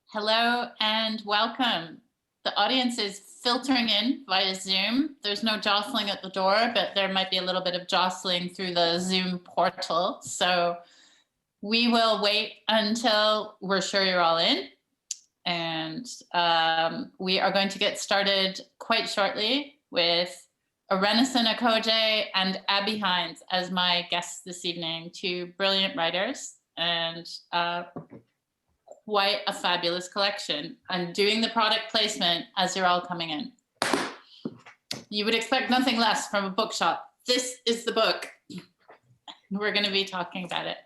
Hello and welcome. The audience is filtering in via Zoom. There's no jostling at the door, but there might be a little bit of jostling through the Zoom portal. So we will wait until we're sure you're all in. And we are going to get started quite shortly with Irenosen Okojie and Abi Hynes as my guests this evening, two brilliant writers and quite a fabulous collection. I'm doing the product placement as you're all coming in. You would expect nothing less from a bookshop. This is the book. We're going to be talking about it.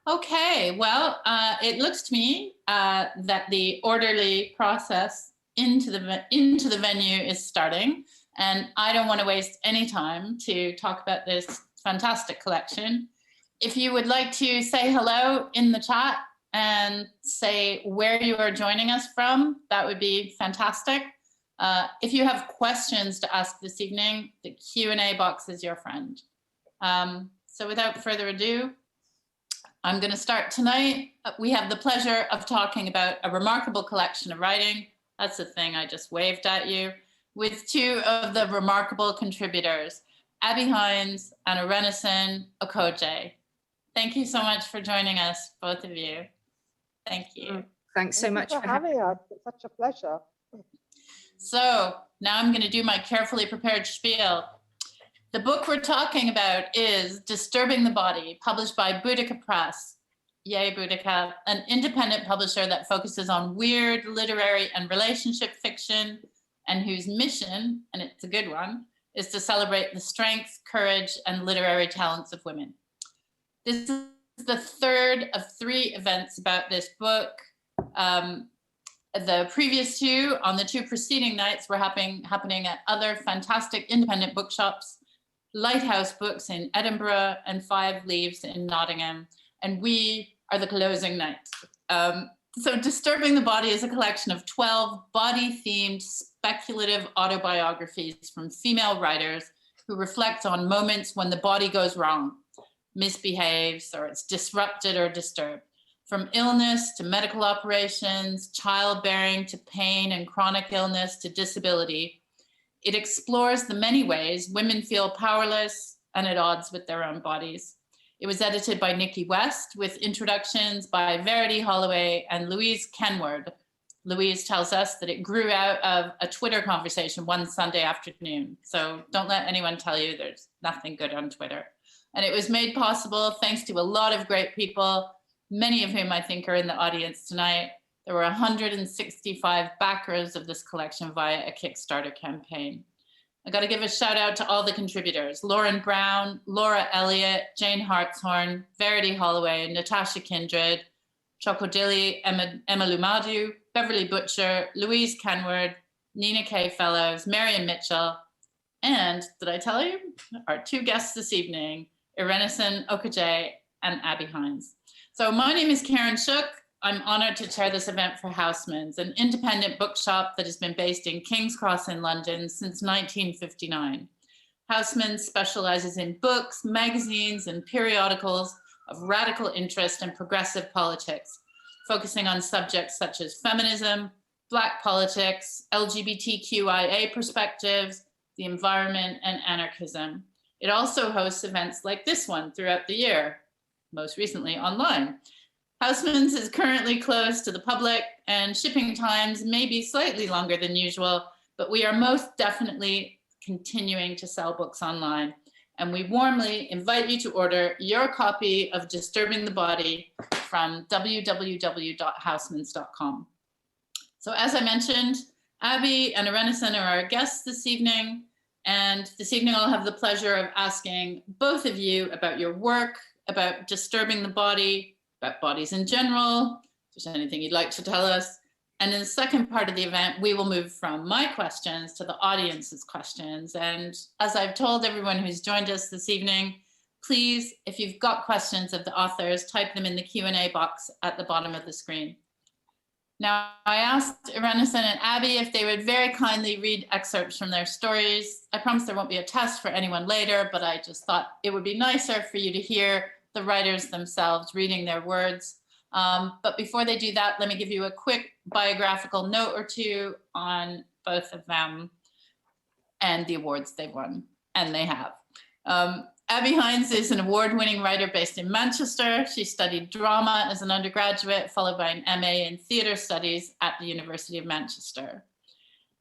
Okay, well, it looks to me that the orderly process into the venue is starting, and I don't want to waste any time to talk about this fantastic collection. If you would like to say hello in the chat and say where you are joining us from, that would be fantastic. If you have questions to ask this evening, the Q&A box is your friend. So without further ado, I'm going to start tonight. We have the pleasure of talking about a remarkable collection of writing. That's the thing I just waved at you, with two of the remarkable contributors, Abi Hynes and Irenosen Okojie. Thank you so much for joining us, both of you. Thank you. Thanks so much for having us. It's such a pleasure. So now I'm going to do my carefully prepared spiel. The book we're talking about is Disturbing the Body, published by Boudicca Press. Yay, Boudicca, an independent publisher that focuses on weird literary and relationship fiction, and whose mission, and it's a good one, is to celebrate the strength, courage, and literary talents of women. This is the third of 3 events about this book. The previous 2 on the 2 preceding nights were happening at other fantastic independent bookshops, Lighthouse Books in Edinburgh and 5 Leaves in Nottingham, and we are the closing night. So Disturbing the Body is a collection of 12 body-themed speculative autobiographies from female writers who reflect on moments when the body goes wrong, misbehaves, or it's disrupted or disturbed. From illness to medical operations, childbearing to pain and chronic illness to disability, it explores the many ways women feel powerless and at odds with their own bodies. It was edited by Nikki West with introductions by Verity Holloway and Louise Kenward. Louise tells us that it grew out of a Twitter conversation one Sunday afternoon. So don't let anyone tell you there's nothing good on Twitter. And it was made possible thanks to a lot of great people, many of whom I think are in the audience tonight. There were 165 backers of this collection via a Kickstarter campaign. I got to give a shout out to all the contributors: Lauren Brown, Laura Elliott, Jane Hartshorn, Verity Holloway, Natasha Kindred, Chikodili Emelumadu, Beverly Butcher, Louise Kenward, Nina K. Fellows, Marion Mitchell, and, did I tell you, our 2 guests this evening, Irenosen Okojie and Abi Hynes. So my name is Karen Shook. I'm honored to chair this event for Housemans, an independent bookshop that has been based in King's Cross in London since 1959. Housemans specializes in books, magazines, and periodicals of radical interest and progressive politics, focusing on subjects such as feminism, Black politics, LGBTQIA perspectives, the environment, and anarchism. It also hosts events like this one throughout the year, most recently online. Housemans is currently closed to the public, and shipping times may be slightly longer than usual, but we are most definitely continuing to sell books online. And we warmly invite you to order your copy of Disturbing the Body from www.housemans.com. So as I mentioned, Abi and Irenosen are our guests this evening. And this evening I'll have the pleasure of asking both of you about your work, about Disturbing the Body, about bodies in general, if there's anything you'd like to tell us. And in the second part of the event, we will move from my questions to the audience's questions. And as I've told everyone who's joined us this evening, please, if you've got questions of the authors, type them in the Q&A box at the bottom of the screen. Now, I asked Irenosen and Abi if they would very kindly read excerpts from their stories. I promise there won't be a test for anyone later, but I just thought it would be nicer for you to hear the writers themselves reading their words. But before they do that, let me give you a quick biographical note or two on both of them and the awards they've won, and they have. Abi Hynes is an award-winning writer based in Manchester. She studied drama as an undergraduate, followed by an MA in theatre studies at the University of Manchester.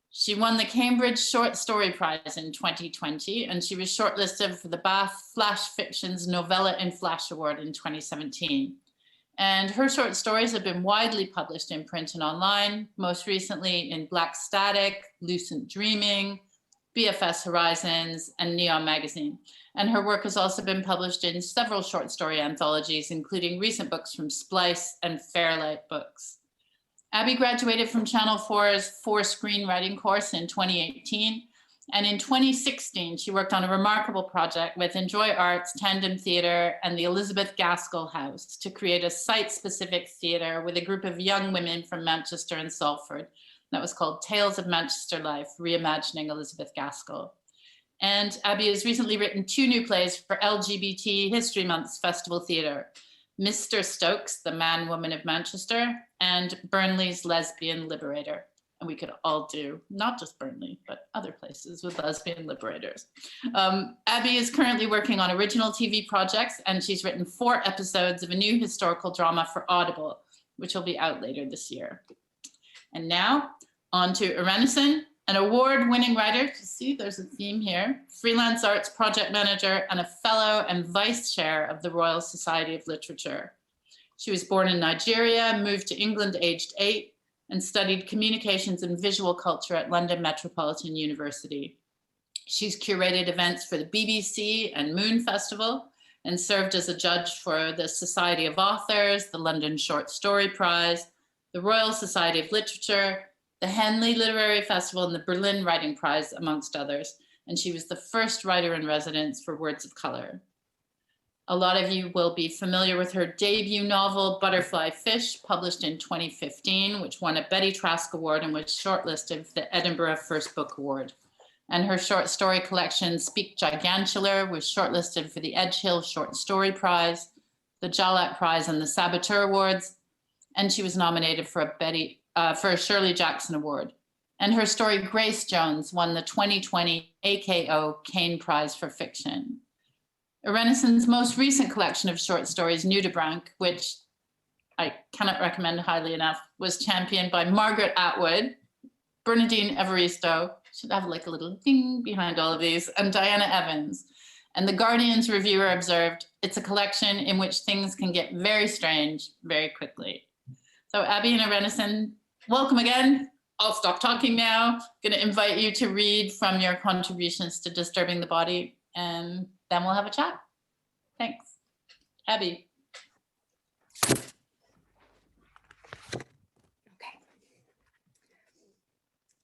She won the Cambridge Short Story Prize in 2020, and she was shortlisted for the Bath Flash Fiction's Novella in Flash Award in 2017. And her short stories have been widely published in print and online, most recently in Black Static, Lucent Dreaming, BFS Horizons, and Neon Magazine. And her work has also been published in several short story anthologies, including recent books from Splice and Fairlight Books. Abi graduated from Channel 4's 4 screenwriting course in 2018. And in 2016, she worked on a remarkable project with Enjoy Arts, Tandem Theatre, and the Elizabeth Gaskell House to create a site-specific theatre with a group of young women from Manchester and Salford. That was called Tales of Manchester Life, Reimagining Elizabeth Gaskell. And Abi has recently written 2 new plays for LGBT History Month's Festival Theatre, Mr. Stokes, The Man Woman of Manchester, and Burnley's Lesbian Liberator. And we could all do, not just Burnley, but other places with lesbian liberators. Abi is currently working on original TV projects, and she's written 4 episodes of a new historical drama for Audible, which will be out later this year. And now, on to Irenosen, an award-winning writer. You see, there's a theme here. Freelance arts project manager and a fellow and vice chair of the Royal Society of Literature. She was born in Nigeria, moved to England aged 8, and studied communications and visual culture at London Metropolitan University. She's curated events for the BBC and Moon Festival and served as a judge for the Society of Authors, the London Short Story Prize, the Royal Society of Literature, the Henley Literary Festival, and the Berlin Writing Prize, amongst others. And she was the first writer in residence for Words of Color. A lot of you will be familiar with her debut novel, Butterfly Fish, published in 2015, which won a Betty Trask Award and was shortlisted for the Edinburgh First Book Award. And her short story collection, Speak Gigantular, was shortlisted for the Edgehill Short Story Prize, the Jalak Prize, and the Saboteur Awards. And she was nominated for a Shirley Jackson Award. And her story, Grace Jones, won the 2020 AKO Caine Prize for Fiction. Irenosen's most recent collection of short stories, Nudibranch, which I cannot recommend highly enough, was championed by Margaret Atwood, Bernadine Evaristo, should have like a little ding behind all of these, and Diana Evans. And The Guardian's reviewer observed, it's a collection in which things can get very strange very quickly. So Abi and Irenosen, welcome again. I'll stop talking now. I'm going to invite you to read from your contributions to Disturbing the Body, and then we'll have a chat. Thanks. Abi.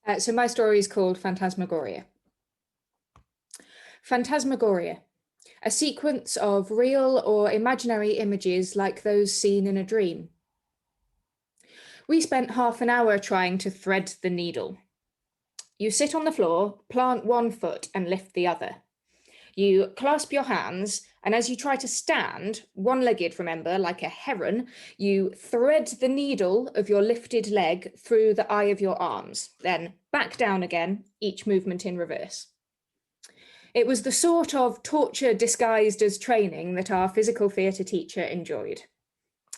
Okay. So my story is called Phantasmagoria. Phantasmagoria, a sequence of real or imaginary images like those seen in a dream. We spent half an hour trying to thread the needle. You sit on the floor, plant one foot and lift the other. You clasp your hands, and as you try to stand, one-legged, remember, like a heron, you thread the needle of your lifted leg through the eye of your arms, then back down again, each movement in reverse. It was the sort of torture disguised as training that our physical theatre teacher enjoyed.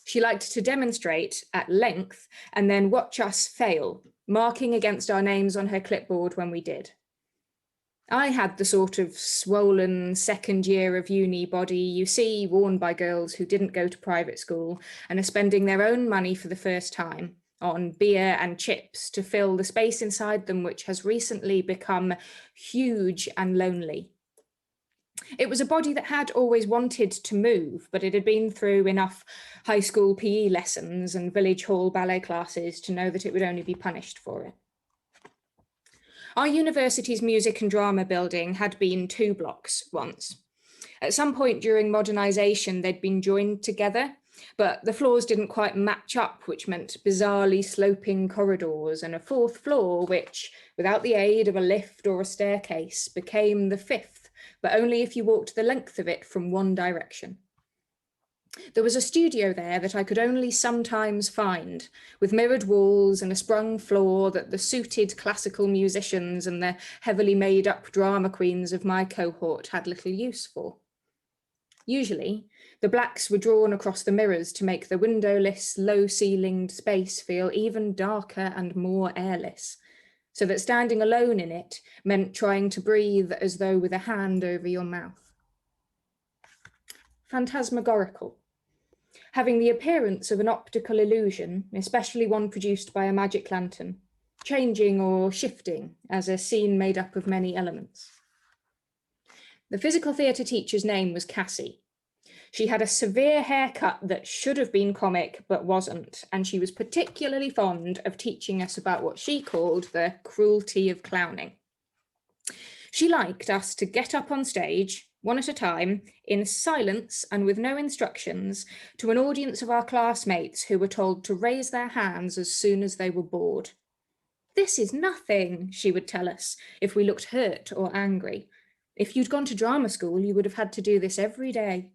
She liked to demonstrate at length and then watch us fail, marking against our names on her clipboard when we did. I had the sort of swollen second year of uni body you see worn by girls who didn't go to private school and are spending their own money for the first time on beer and chips to fill the space inside them, which has recently become huge and lonely. It was a body that had always wanted to move, but it had been through enough high school PE lessons and village hall ballet classes to know that it would only be punished for it. Our university's music and drama building had been 2 blocks once. At some point during modernisation, they'd been joined together, But the floors didn't quite match up, which meant bizarrely sloping corridors and a fourth floor, which, without the aid of a lift or a staircase, became the fifth, but only if you walked the length of it from one direction. There was a studio there that I could only sometimes find, with mirrored walls and a sprung floor that the suited classical musicians and the heavily made-up drama queens of my cohort had little use for. Usually, the blacks were drawn across the mirrors to make the windowless, low-ceilinged space feel even darker and more airless, so that standing alone in it meant trying to breathe as though with a hand over your mouth. Phantasmagorical, having the appearance of an optical illusion, especially one produced by a magic lantern, changing or shifting as a scene made up of many elements. The physical theatre teacher's name was Cassie. She had a severe haircut that should have been comic but wasn't, and she was particularly fond of teaching us about what she called the cruelty of clowning. She liked us to get up on stage, one at a time, in silence and with no instructions, to an audience of our classmates who were told to raise their hands as soon as they were bored. "This is nothing," she would tell us, if we looked hurt or angry. "If you'd gone to drama school, you would have had to do this every day."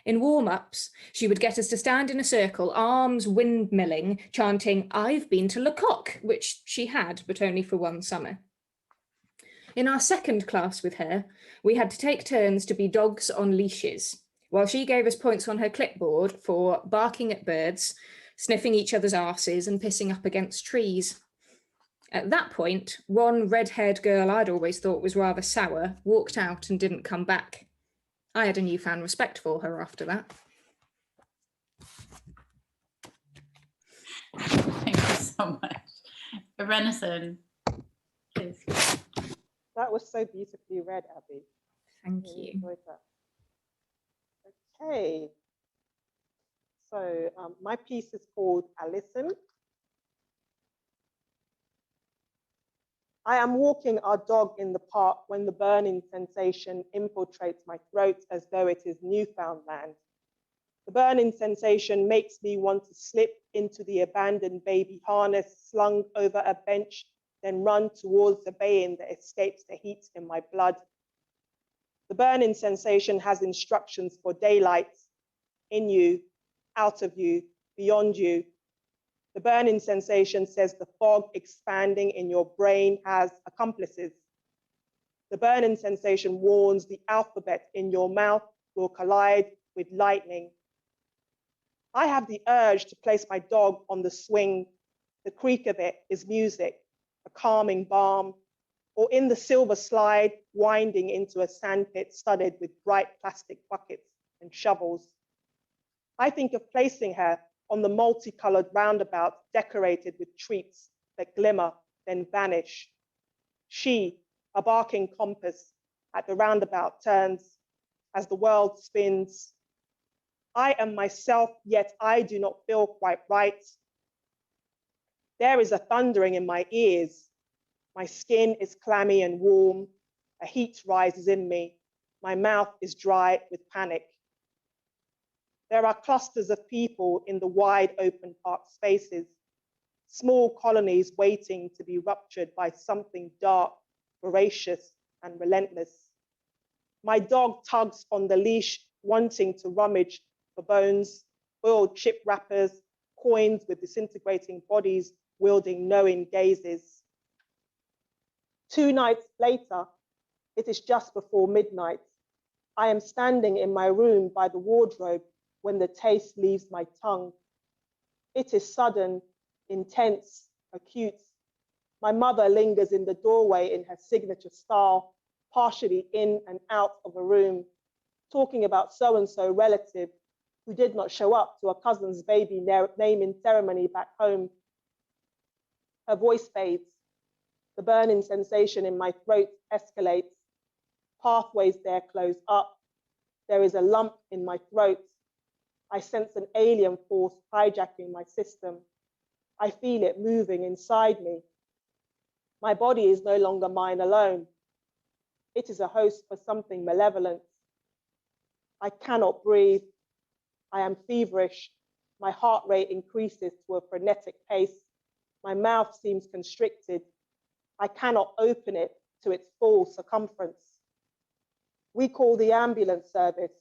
In warm-ups, she would get us to stand in a circle, arms windmilling, chanting, "I've been to Lecoq," which she had, but only for one summer. In our second class with her, we had to take turns to be dogs on leashes, while she gave us points on her clipboard for barking at birds, sniffing each other's arses, and pissing up against trees. At that point, one red-haired girl I'd always thought was rather sour walked out and didn't come back. I had a newfound respect for her after that. Thank you so much. Irenosen, please. That was so beautifully read, Abi. Thank Really you. enjoyed that. Okay. So my piece is called Alison. I am walking our dog in the park when the burning sensation infiltrates my throat as though it is Newfoundland. The burning sensation makes me want to slip into the abandoned baby harness slung over a bench, then run towards the baying that escapes the heat in my blood. The burning sensation has instructions for daylight, in you, out of you, beyond you. The burning sensation says the fog expanding in your brain has accomplices. The burning sensation warns the alphabet in your mouth will collide with lightning. I have the urge to place my dog on the swing. The creak of it is music, a calming balm, or in the silver slide, winding into a sandpit studded with bright plastic buckets and shovels. I think of placing her on the multicolored roundabout decorated with treats that glimmer, then vanish. She, a barking compass, at the roundabout turns as the world spins. I am myself, yet I do not feel quite right. There is a thundering in my ears. My skin is clammy and warm. A heat rises in me. My mouth is dry with panic. There are clusters of people in the wide open park spaces, small colonies waiting to be ruptured by something dark, voracious, and relentless. My dog tugs on the leash, wanting to rummage for bones, oiled chip wrappers, coins with disintegrating bodies, wielding knowing gazes. 2 nights later, it is just before midnight. I am standing in my room by the wardrobe when the taste leaves my tongue. It is sudden, intense, acute. My mother lingers in the doorway in her signature style, partially in and out of a room, talking about so-and-so relative who did not show up to a cousin's baby naming ceremony back home. Her voice fades. The burning sensation in my throat escalates. Pathways there close up. There is a lump in my throat. I sense an alien force hijacking my system. I feel it moving inside me. My body is no longer mine alone. It is a host for something malevolent. I cannot breathe. I am feverish. My heart rate increases to a frenetic pace. My mouth seems constricted. I cannot open it to its full circumference. We call the ambulance service.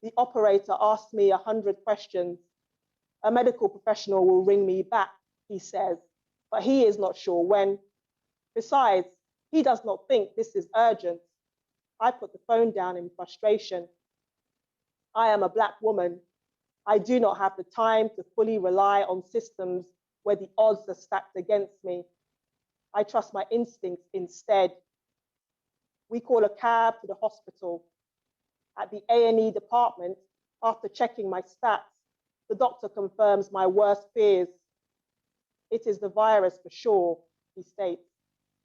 The operator asks me 100 questions. A medical professional will ring me back, he says, but he is not sure when. Besides, he does not think this is urgent. I put the phone down in frustration. I am a Black woman. I do not have the time to fully rely on systems where the odds are stacked against me. I trust my instincts instead. We call a cab to the hospital. At the A&E department, after checking my stats, the doctor confirms my worst fears. It is the virus for sure, he states.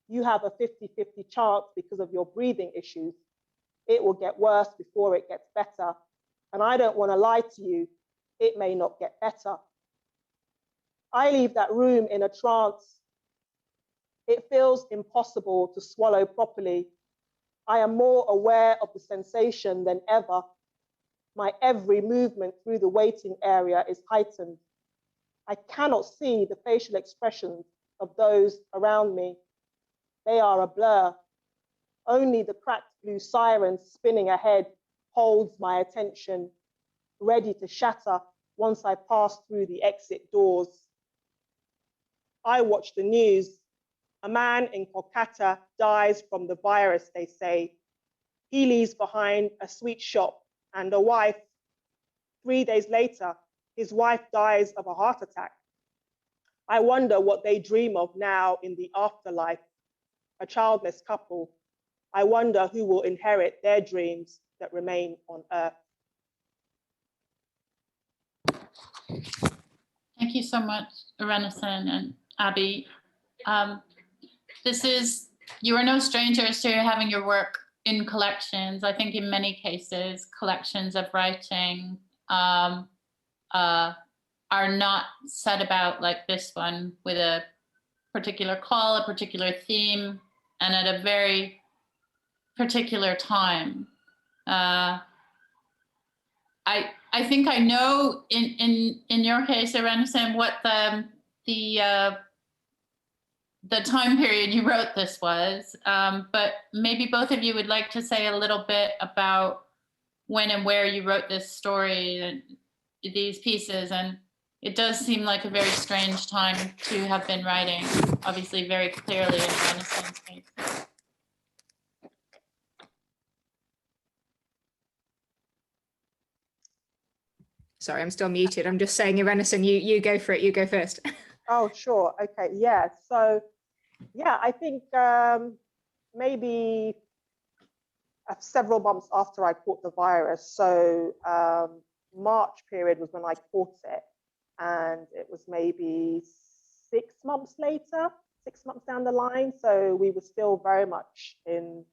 You have a 50-50 chance because of your breathing issues. It will get worse before it gets better. And I don't want to lie to you, it may not get better. I leave that room in a trance. It feels impossible to swallow properly. I am more aware of the sensation than ever. My every movement through the waiting area is heightened. I cannot see the facial expressions of those around me. They are a blur. Only the cracked blue siren spinning ahead holds my attention, ready to shatter once I pass through the exit doors. I watch the news. A man in Kolkata dies from the virus, they say. He leaves behind a sweet shop and a wife. 3 days later, his wife dies of a heart attack. I wonder what they dream of now in the afterlife. A childless couple. I wonder who will inherit their dreams that remain on Earth. Thank you so much, Irenosen and Abi. You are no strangers to having your work in collections. I think in many cases, collections of writing are not set about like this one with a particular call, a particular theme, and at a very particular time. I think I know in your case, Irenosen, what the time period you wrote this was, but maybe both of you would like to say a little bit about when and where you wrote this story and these pieces. And it does seem like a very strange time to have been writing, obviously very clearly in Irenosen's case. Sorry, I'm still muted. I'm just saying, Irenosen, you go for it. You go first. Oh, sure. Okay. Yeah. So, yeah, I think maybe several months after I caught the virus. So March period was when I caught it. And it was maybe 6 months later, 6 months down the line. So we were still very much in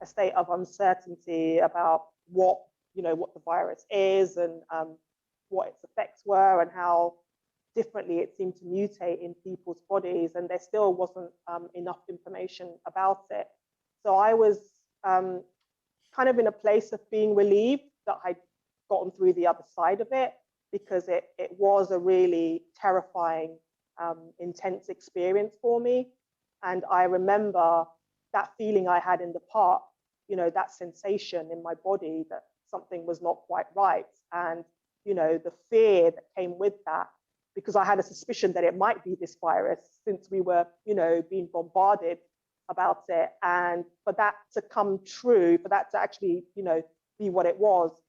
a state of uncertainty about what the virus is and what its effects were and how differently it seemed to mutate in people's bodies, and there still wasn't enough information about it. So I was kind of in a place of being relieved that I'd gotten through the other side of it, because it was a really terrifying, intense experience for me. And I remember that feeling I had in the park, that sensation in my body that something was not quite right. And, the fear that came with that, because I had a suspicion that it might be this virus since we were, being bombarded about it. And for that to come true, for that to actually, be what it was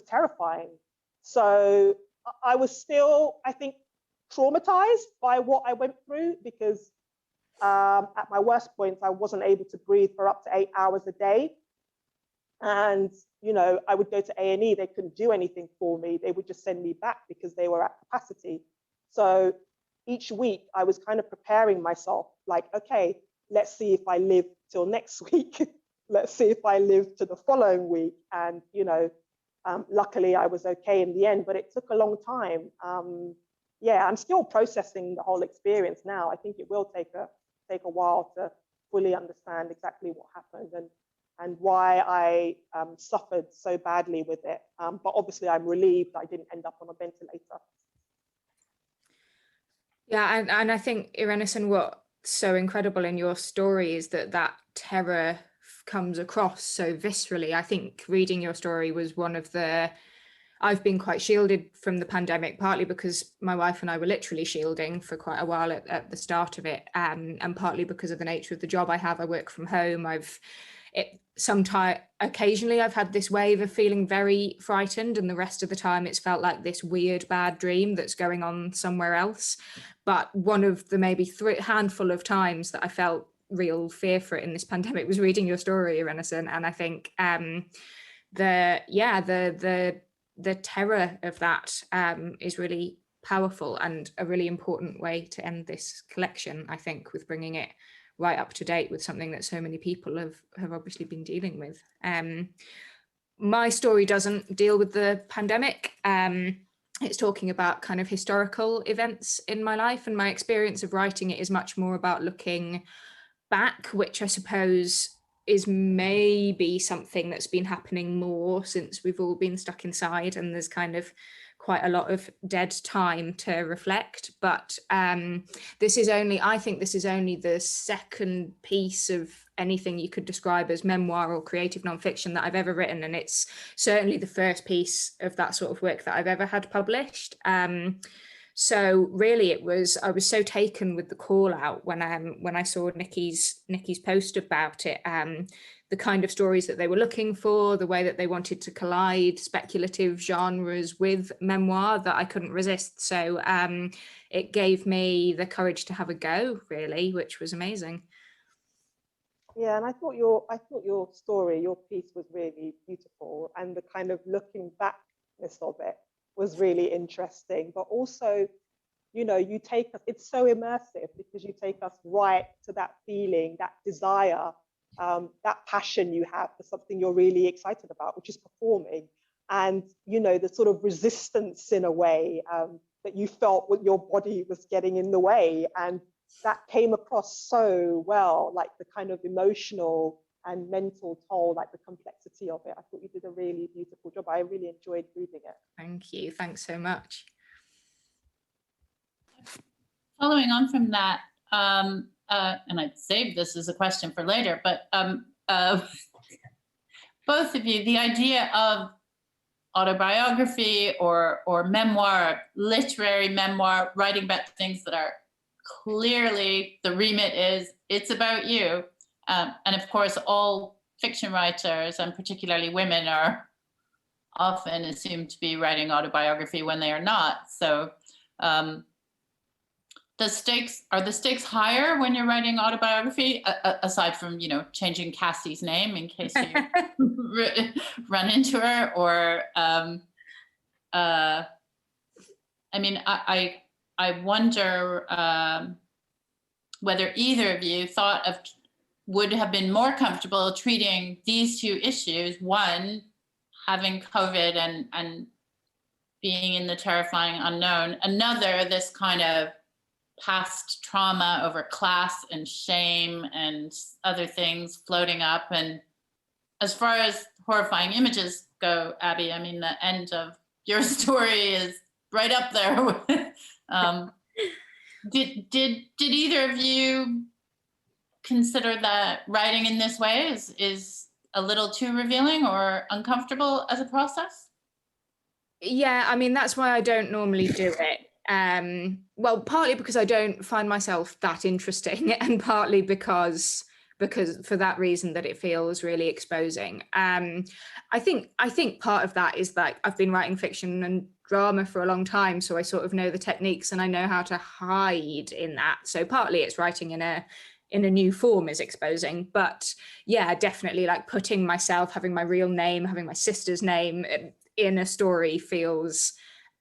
terrifying. So I was still, I think, traumatized by what I went through, because at my worst points, I wasn't able to breathe for up to 8 hours a day. And, I would go to A&E, they couldn't do anything for me. They would just send me back because they were at capacity. So each week I was kind of preparing myself like, okay, let's see if I live till next week. Let's see if I live to the following week. And, luckily I was okay in the end, but it took a long time. Yeah, I'm still processing the whole experience now. I think it will take a while to fully understand exactly what happened. and why I suffered so badly with it. But obviously I'm relieved I didn't end up on a ventilator. Yeah, and I think, Irenosen, what's so incredible in your story is that terror comes across so viscerally. I think reading your story was one of the, I've been quite shielded from the pandemic, partly because my wife and I were literally shielding for quite a while at the start of it, and partly because of the nature of the job I have. I work from home. Occasionally I've had this wave of feeling very frightened, and the rest of the time it's felt like this weird bad dream that's going on somewhere else. But one of the maybe handful of times that I felt real fear for it in this pandemic was reading your story, Irenosen, and I think the terror of that is really powerful and a really important way to end this collection, I think, with bringing it right up to date with something that so many people have obviously been dealing with. My story doesn't deal with the pandemic. It's talking about kind of historical events in my life, and my experience of writing it is much more about looking back, which I suppose is maybe something that's been happening more since we've all been stuck inside and there's kind of quite a lot of dead time to reflect. But I think this is only the second piece of anything you could describe as memoir or creative nonfiction that I've ever written, and it's certainly the first piece of that sort of work that I've ever had published. So really I was so taken with the call out when I saw Nikki's post about it, the kind of stories that they were looking for, the way that they wanted to collide speculative genres with memoir, that I couldn't resist. So it gave me the courage to have a go, really, which was amazing. Yeah, and I thought your story, your piece was really beautiful, and the kind of looking backness of it was really interesting. But also, you take us, it's so immersive because you take us right to that feeling, that desire, that passion you have for something you're really excited about, which is performing, and the sort of resistance in a way that you felt what your body was getting in the way, and that came across so well, like the kind of emotional and mental toll, like the complexity of it. I thought you did a really beautiful job. I really enjoyed reading it. Thank you. Thanks so much. Following on from that, and I'd save this as a question for later, but both of you, the idea of autobiography or memoir, literary memoir, writing about things that are clearly, the remit is, it's about you. And of course, all fiction writers, and particularly women, are often assumed to be writing autobiography when they are not. So are the stakes higher when you're writing autobiography, aside from, changing Cassie's name in case you run into her? Or, I wonder whether either of you would have been more comfortable treating these two issues, one, having COVID and being in the terrifying unknown, another, this kind of past trauma over class and shame and other things floating up. And as far as horrifying images go, Abi, the end of your story is right up there. Did either of you consider that writing in this way is a little too revealing or uncomfortable as a process? Yeah, that's why I don't normally do it. Well, partly because I don't find myself that interesting, and partly because for that reason, that it feels really exposing. I think part of that is that I've been writing fiction and drama for a long time, so I sort of know the techniques and I know how to hide in that. So partly it's writing in a new form is exposing, but yeah, definitely, like putting myself, having my real name, having my sister's name in a story feels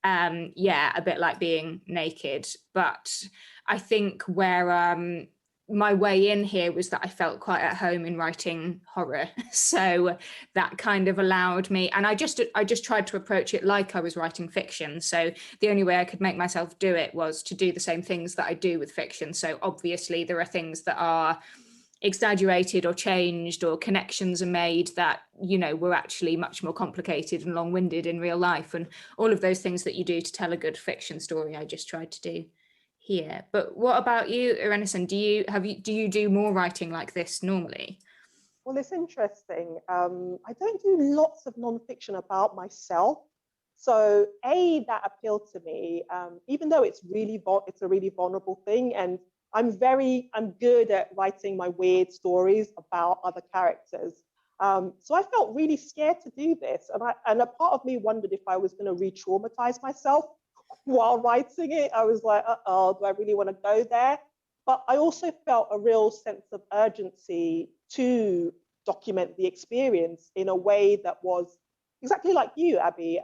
a bit like being naked. But I think where my way in here was that I felt quite at home in writing horror, so that kind of allowed me, and I just tried to approach it like I was writing fiction. So the only way I could make myself do it was to do the same things that I do with fiction. So obviously there are things that are exaggerated or changed, or connections are made that, you know, were actually much more complicated and long-winded in real life, and all of those things that you do to tell a good fiction story, I just tried to do here. But what about you, Irenosen? Do you do more writing like this normally? Well, it's interesting. I don't do lots of nonfiction about myself. So that appealed to me, even though it's a really vulnerable thing, and I'm good at writing my weird stories about other characters. So I felt really scared to do this, and a part of me wondered if I was going to re-traumatize myself while writing it. I was like, do I really want to go there? But I also felt a real sense of urgency to document the experience in a way that was exactly like you, Abi,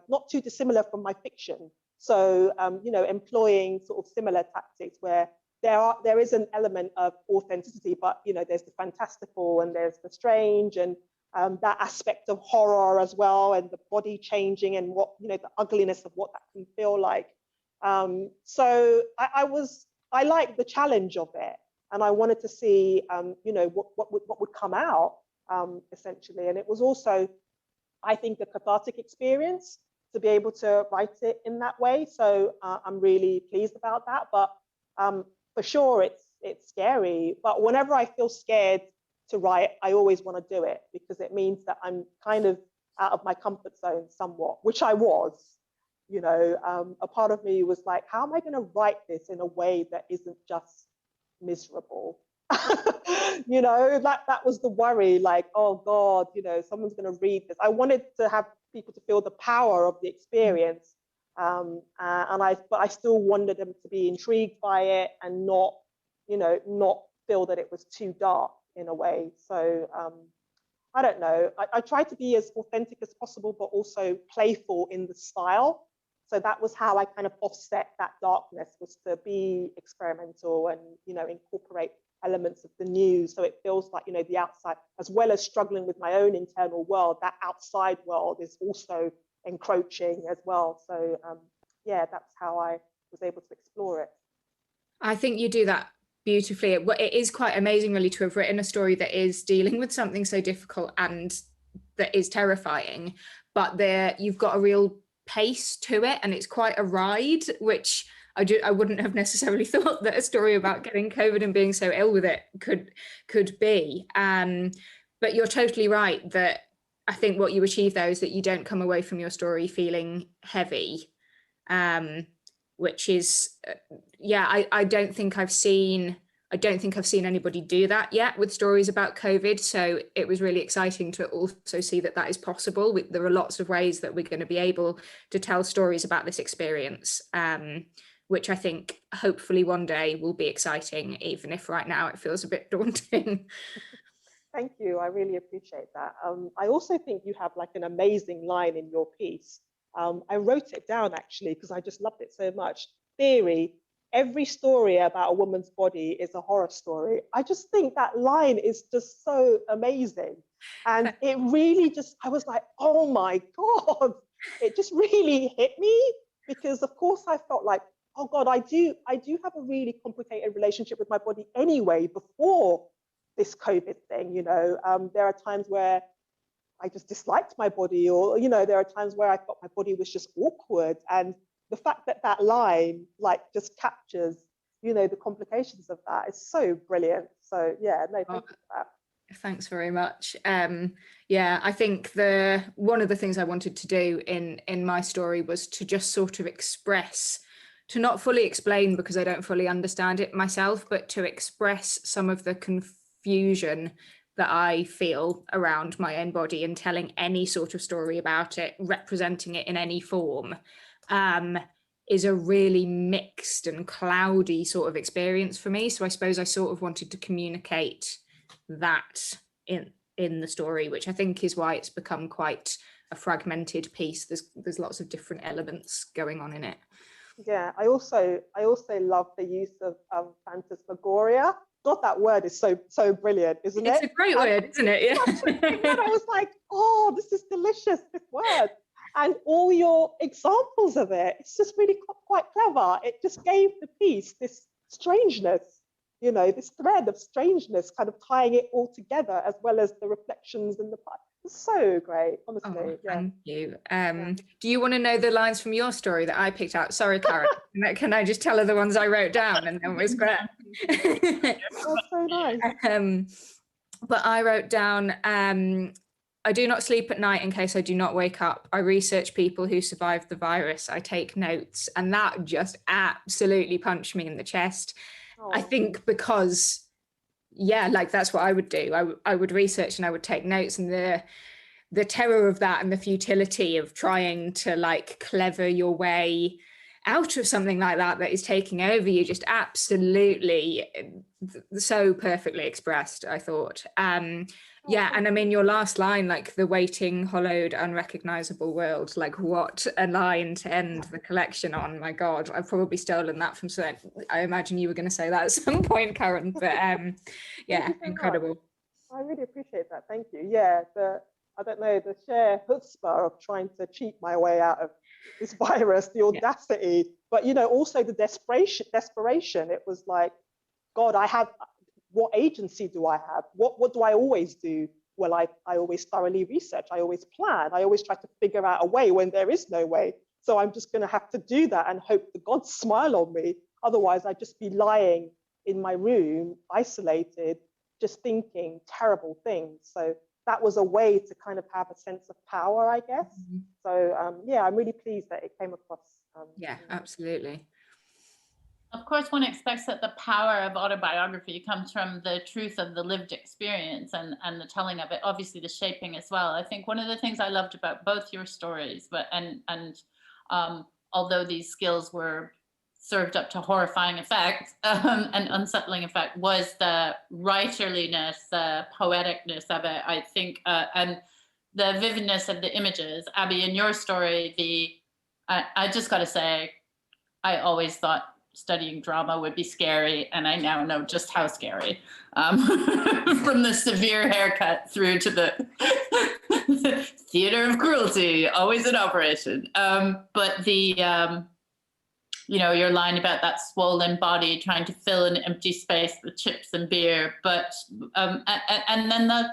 not too dissimilar from my fiction. So, employing sort of similar tactics where there is an element of authenticity, but, there's the fantastical and there's the strange, and that aspect of horror as well, and the body changing and what, the ugliness of what that can feel like. So I liked the challenge of it, and I wanted to see, what would come out, essentially. And it was also, I think, a cathartic experience to be able to write it in that way. So I'm really pleased about that. But for sure, it's scary. But whenever I feel scared to write, I always want to do it, because it means that I'm kind of out of my comfort zone somewhat, which I was. A part of me was like, how am I going to write this in a way that isn't just miserable? That was the worry, like, oh God, someone's going to read this. I wanted to have people to feel the power of the experience, but I still wanted them to be intrigued by it and not feel that it was too dark in a way. So I don't know. I tried to be as authentic as possible, but also playful in the style. So that was how I kind of offset that darkness, was to be experimental and, incorporate elements of the news. So it feels like, the outside, as well as struggling with my own internal world, that outside world is also encroaching as well. So that's how I was able to explore it. I think you do that beautifully. It is quite amazing, really, to have written a story that is dealing with something so difficult and that is terrifying, but you've got a real pace to it, and it's quite a ride, which I wouldn't have necessarily thought that a story about getting COVID and being so ill with it could be. But you're totally right that I think what you achieve there is that you don't come away from your story feeling heavy, which is, I don't think I've seen anybody do that yet with stories about COVID. So it was really exciting to also see that is possible. There are lots of ways that we're going to be able to tell stories about this experience, which I think hopefully one day will be exciting, even if right now it feels a bit daunting. Thank you. I really appreciate that. I also think you have like an amazing line in your piece. I wrote it down actually because I just loved it so much. Theory: every story about a woman's body is a horror story. I just think that line is just so amazing. And it really I was like, oh my God, it just really hit me, because of course I felt like, oh God, I do have a really complicated relationship with my body anyway, before this COVID thing, there are times where I just disliked my body, or, there are times where I thought my body was just awkward. And the fact that line like just captures, the complications of that is so brilliant. So thank you for that. Thanks very much. I think one of the things I wanted to do in my story was to just sort of express, to not fully explain because I don't fully understand it myself, but to express some of the confusion that I feel around my own body, and telling any sort of story about it, representing it in any form, is a really mixed and cloudy sort of experience for me. So I suppose I sort of wanted to communicate that in the story, which I think is why it's become quite a fragmented piece. There's lots of different elements going on in it. Yeah, I also love the use of phantasmagoria. God, that word is so brilliant, isn't it? It's a great word, isn't it? Yeah. I was like, oh, this is delicious, this word. And all your examples of it, it's just really quite clever. It just gave the piece this strangeness. you know, this thread of strangeness, kind of tying it all together, as well as the reflections in the past. It's so great, honestly. Oh, yeah. thank you. Do you want to know the lines from your story that I picked out? Sorry, Karen. Can I just tell her the ones I wrote down and then we'll scrap? That's so nice. But I wrote down, I do not sleep at night in case I do not wake up. I research people who survived the virus. I take notes. And that just absolutely punched me in the chest. Oh. I think because, yeah, like that's what I would do. I would research and I would take notes, and the terror of that and the futility of trying to like clever your way out of something like that is taking over you, just absolutely so perfectly expressed, I thought. Yeah, and I mean, your last line, like the waiting, hollowed, unrecognizable world, like what a line to end the collection on. My God, I've probably stolen that from someone. I imagine you were going to say that at some point, Karen, but yeah, incredible. Much. I really appreciate that. Thank you. Yeah, I don't know, the sheer chutzpah of trying to cheat my way out of this virus, the audacity, but, you know, also the desperation. It was like, God, what agency do I have? What do I always do? Well, I always thoroughly research. I always plan. I always try to figure out a way when there is no way. So I'm just going to have to do that and hope the gods smile on me. Otherwise, I'd just be lying in my room, isolated, just thinking terrible things. So that was a way to kind of have a sense of power, I guess. Mm-hmm. So yeah, I'm really pleased that it came across. Yeah, absolutely. Of course, one expects that the power of autobiography comes from the truth of the lived experience and the telling of it, obviously the shaping as well. I think one of the things I loved about both your stories, although these skills were served up to horrifying effect and unsettling effect, was the writerliness, the poeticness of it, I think, and the vividness of the images. Abi, in your story, I just got to say, I always thought studying drama would be scary, and I now know just how scary. From the severe haircut through to the theater of cruelty, always in operation. But your line about that swollen body trying to fill an empty space with chips and beer, but and then the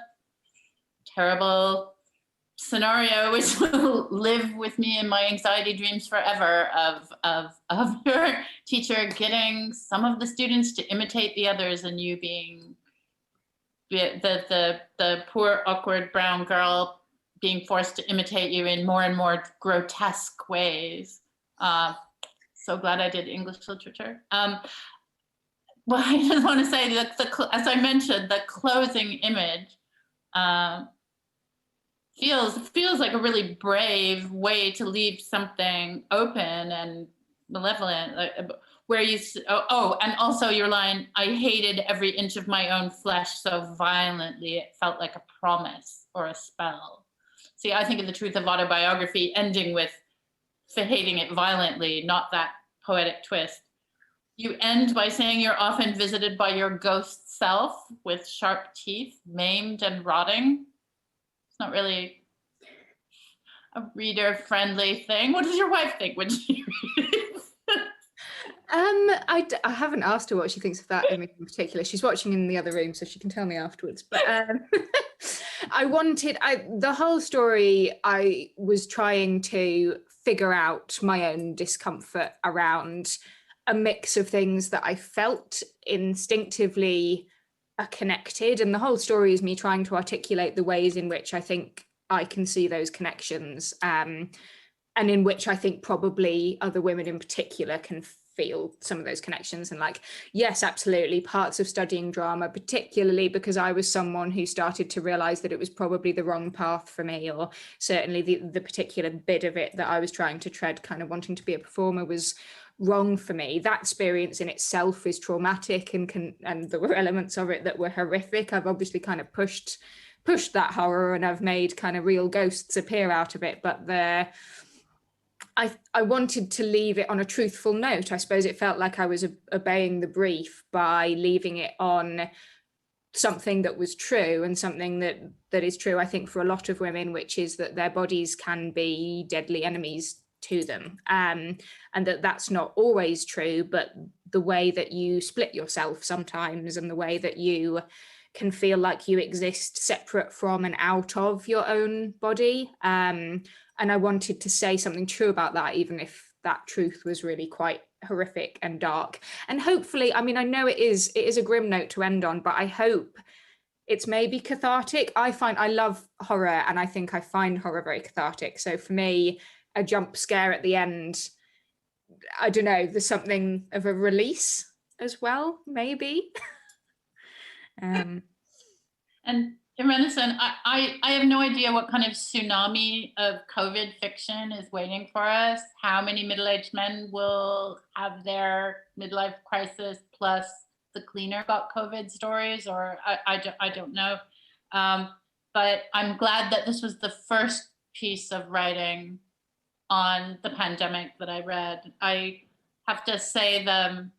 terrible scenario which will live with me in my anxiety dreams forever of your teacher getting some of the students to imitate the others, and you being the poor awkward brown girl being forced to imitate you in more and more grotesque ways. So glad I did English literature. Well, I just want to say that as I mentioned, the closing image feels like a really brave way to leave something open and malevolent, where you, and also your line, I hated every inch of my own flesh so violently it felt like a promise or a spell. See, I think of the truth of autobiography ending with hating it violently, not that poetic twist. You end by saying you're often visited by your ghost self with sharp teeth, maimed and rotting. It's not really a reader-friendly thing. What does your wife think when she reads it? I haven't asked her what she thinks of that image in particular. She's watching in the other room, so she can tell me afterwards. But the whole story, I was trying to figure out my own discomfort around a mix of things that I felt instinctively are connected. And the whole story is me trying to articulate the ways in which I think I can see those connections, and in which I think probably other women in particular can feel some of those connections. And like, yes, absolutely, parts of studying drama, particularly because I was someone who started to realize that it was probably the wrong path for me, or certainly the particular bit of it that I was trying to tread, kind of wanting to be a performer, was wrong for me. That experience in itself is traumatic, and there were elements of it that were horrific. I've obviously kind of pushed that horror, and I've made kind of real ghosts appear out of it, but I wanted to leave it on a truthful note. I suppose it felt like I was obeying the brief by leaving it on something that was true, and something that is true, I think, for a lot of women, which is that their bodies can be deadly enemies to them, and that's not always true, but the way that you split yourself sometimes, and the way that you can feel like you exist separate from and out of your own body. And I wanted to say something true about that, even if that truth was really quite horrific and dark. And hopefully, I mean, I know it is a grim note to end on, but I hope it's maybe cathartic. I love horror, and I think I find horror very cathartic. So for me, a jump scare at the end, I don't know, there's something of a release as well, maybe. And Irenosen, I have no idea what kind of tsunami of COVID fiction is waiting for us. How many middle-aged men will have their midlife crisis plus the cleaner got COVID stories, or I don't know. But I'm glad that this was the first piece of writing on the pandemic that I read. I have to say the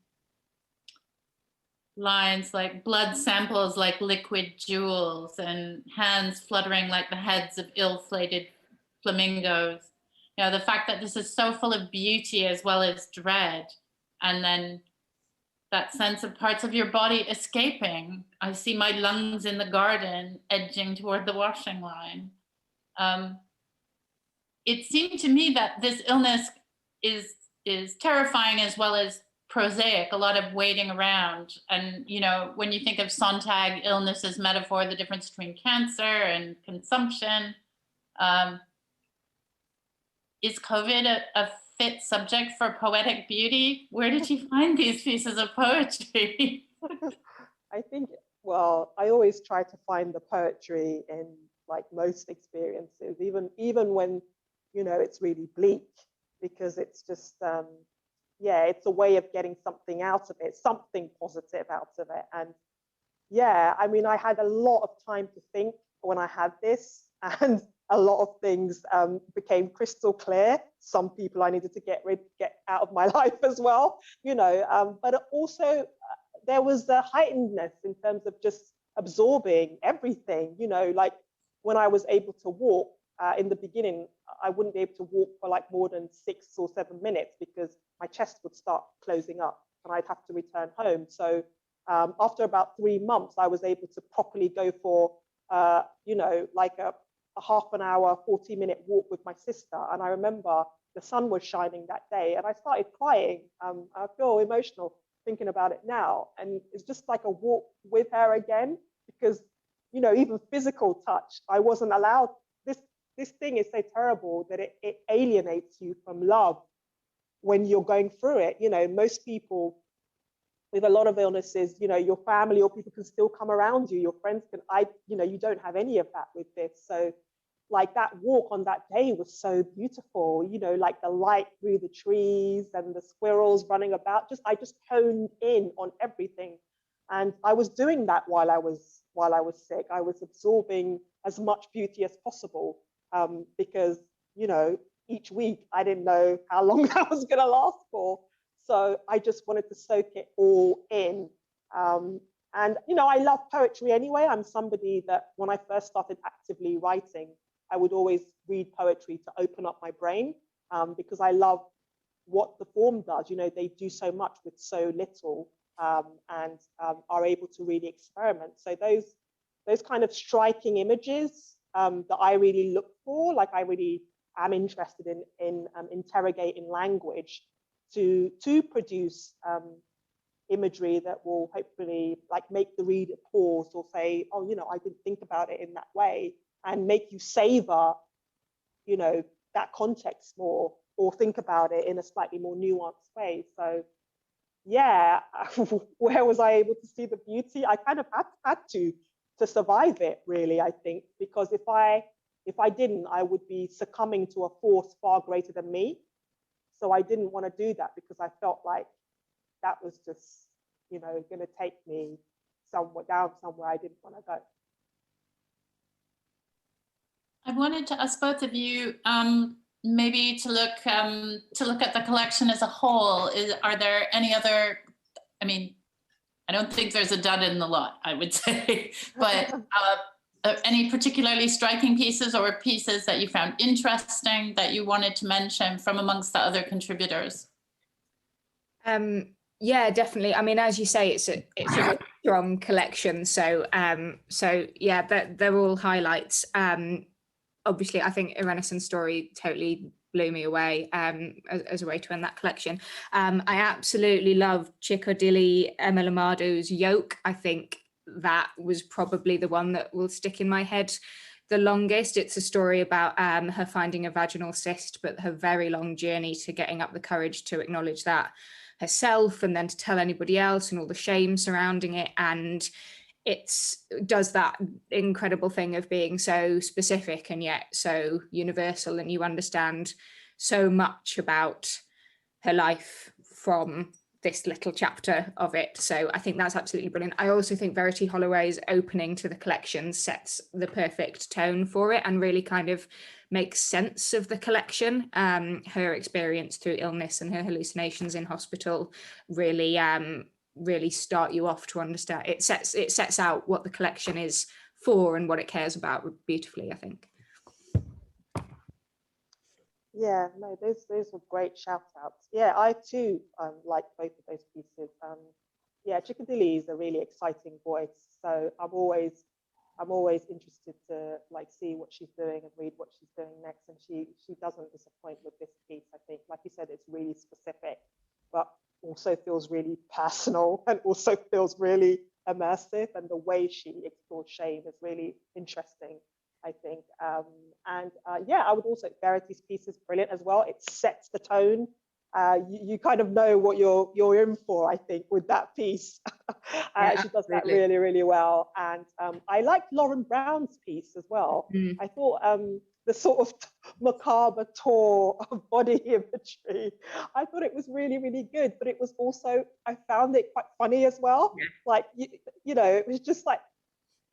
lines like blood samples like liquid jewels and hands fluttering like the heads of ill-fated flamingos. You know, the fact that this is so full of beauty as well as dread, and then that sense of parts of your body escaping. I see my lungs in the garden edging toward the washing line. It seemed to me that this illness is terrifying as well as prosaic, a lot of waiting around. And, you know, when you think of Sontag illness as metaphor, the difference between cancer and consumption, is COVID a fit subject for poetic beauty? Where did you find these pieces of poetry? I think, well, I always try to find the poetry in like most experiences, even when, you know, it's really bleak, because it's just, yeah, it's a way of getting something out of it, something positive out of it. And yeah, I mean, I had a lot of time to think when I had this, and a lot of things became crystal clear. Some people I needed to get out of my life as well, you know, but also there was the heightenedness in terms of just absorbing everything, you know, like when I was able to walk in the beginning, I wouldn't be able to walk for like more than 6 or 7 minutes because my chest would start closing up and I'd have to return home. So after about 3 months, I was able to properly go for, you know, like a half an hour, 40-minute walk with my sister. And I remember the sun was shining that day and I started crying. I feel emotional thinking about it now. And it's just like a walk with her again, because, you know, even physical touch, I wasn't allowed. This thing is so terrible that it alienates you from love when you're going through it. You know, most people with a lot of illnesses, you know, your family or people can still come around you, your friends can, you know, you don't have any of that with this. So like that walk on that day was so beautiful, you know, like the light through the trees and the squirrels running about, I just honed in on everything. And I was doing that while I was sick. I was absorbing as much beauty as possible, because, you know, each week I didn't know how long that was going to last for. So I just wanted to soak it all in. And, you know, I love poetry anyway. I'm somebody that when I first started actively writing, I would always read poetry to open up my brain, because I love what the form does. You know, they do so much with so little, and are able to really experiment. So those kind of striking images that I really look for, like I really am interested in interrogating language to produce imagery that will hopefully like make the reader pause or say, oh, you know, I didn't think about it in that way, and make you savor, you know, that context more, or think about it in a slightly more nuanced way. So yeah, where was I able to see the beauty? I kind of had to survive it, really, I think, because if I didn't, I would be succumbing to a force far greater than me. So I didn't want to do that because I felt like that was just, you know, going to take me somewhere I didn't want to go. I wanted to ask both of you maybe to look at the collection as a whole. Are there any other? I mean, I don't think there's a dud in the lot, I would say, but any particularly striking pieces or pieces that you found interesting that you wanted to mention from amongst the other contributors? Yeah, definitely. I mean, as you say, it's a really strong collection. So yeah, they're all highlights. Obviously, I think Irenosen's story totally blew me away as a way to end that collection. I absolutely love Chikodili Emelumadu's Yoke. I think that was probably the one that will stick in my head the longest. It's a story about her finding a vaginal cyst, but her very long journey to getting up the courage to acknowledge that herself and then to tell anybody else, and all the shame surrounding it. And does that incredible thing of being so specific and yet so universal, and you understand so much about her life from this little chapter of it. So I think that's absolutely brilliant. I also think Verity Holloway's opening to the collection sets the perfect tone for it and really kind of makes sense of the collection. Her experience through illness and her hallucinations in hospital really really start you off to understand. It sets out what the collection is for and what it cares about beautifully, I think. Yeah, no, those were great shout outs. Yeah, I too like both of those pieces. Yeah, Chikodili is a really exciting voice, so I'm always interested to like see what she's doing and read what she's doing next. And she doesn't disappoint with this piece. I think, like you said, it's really specific, but also feels really personal and also feels really immersive. And the way she explores shame is really interesting, I think. Yeah, I would also, Verity's piece is brilliant as well. It sets the tone. You kind of know what you're in for, I think, with that piece. Yeah, she does that really, really well. And I liked Lauren Brown's piece as well. I thought the sort of macabre tour of body imagery, I thought it was really, really good. But it was also, I found it quite funny as well. Yeah. Like, you know, it was just like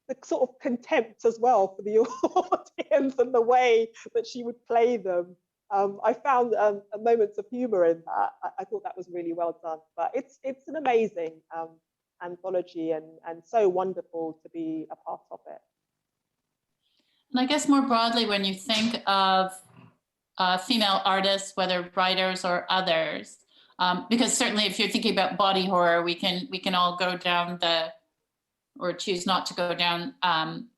the sort of contempt as well for the audience and the way that she would play them. I found moments of humor in that. I thought that was really well done. But it's an amazing anthology and so wonderful to be a part of it. And I guess more broadly, when you think of female artists, whether writers or others, because certainly if you're thinking about body horror, we can all go down or choose not to go down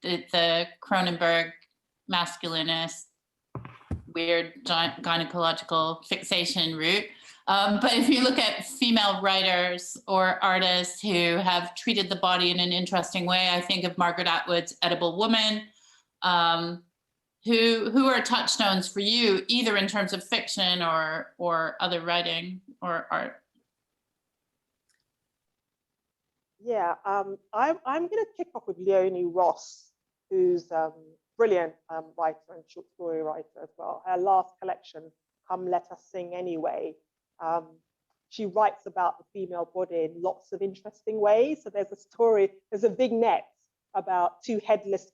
the Cronenberg masculinist, weird gynecological fixation route. But if you look at female writers or artists who have treated the body in an interesting way, I think of Margaret Atwood's Edible Woman, who are touchstones for you, either in terms of fiction or other writing or art. Yeah, I'm going to kick off with Leonie Ross, who's brilliant writer and short story writer as well. Her last collection, Come Let Us Sing Anyway, she writes about the female body in lots of interesting ways. So there's a vignette about two headless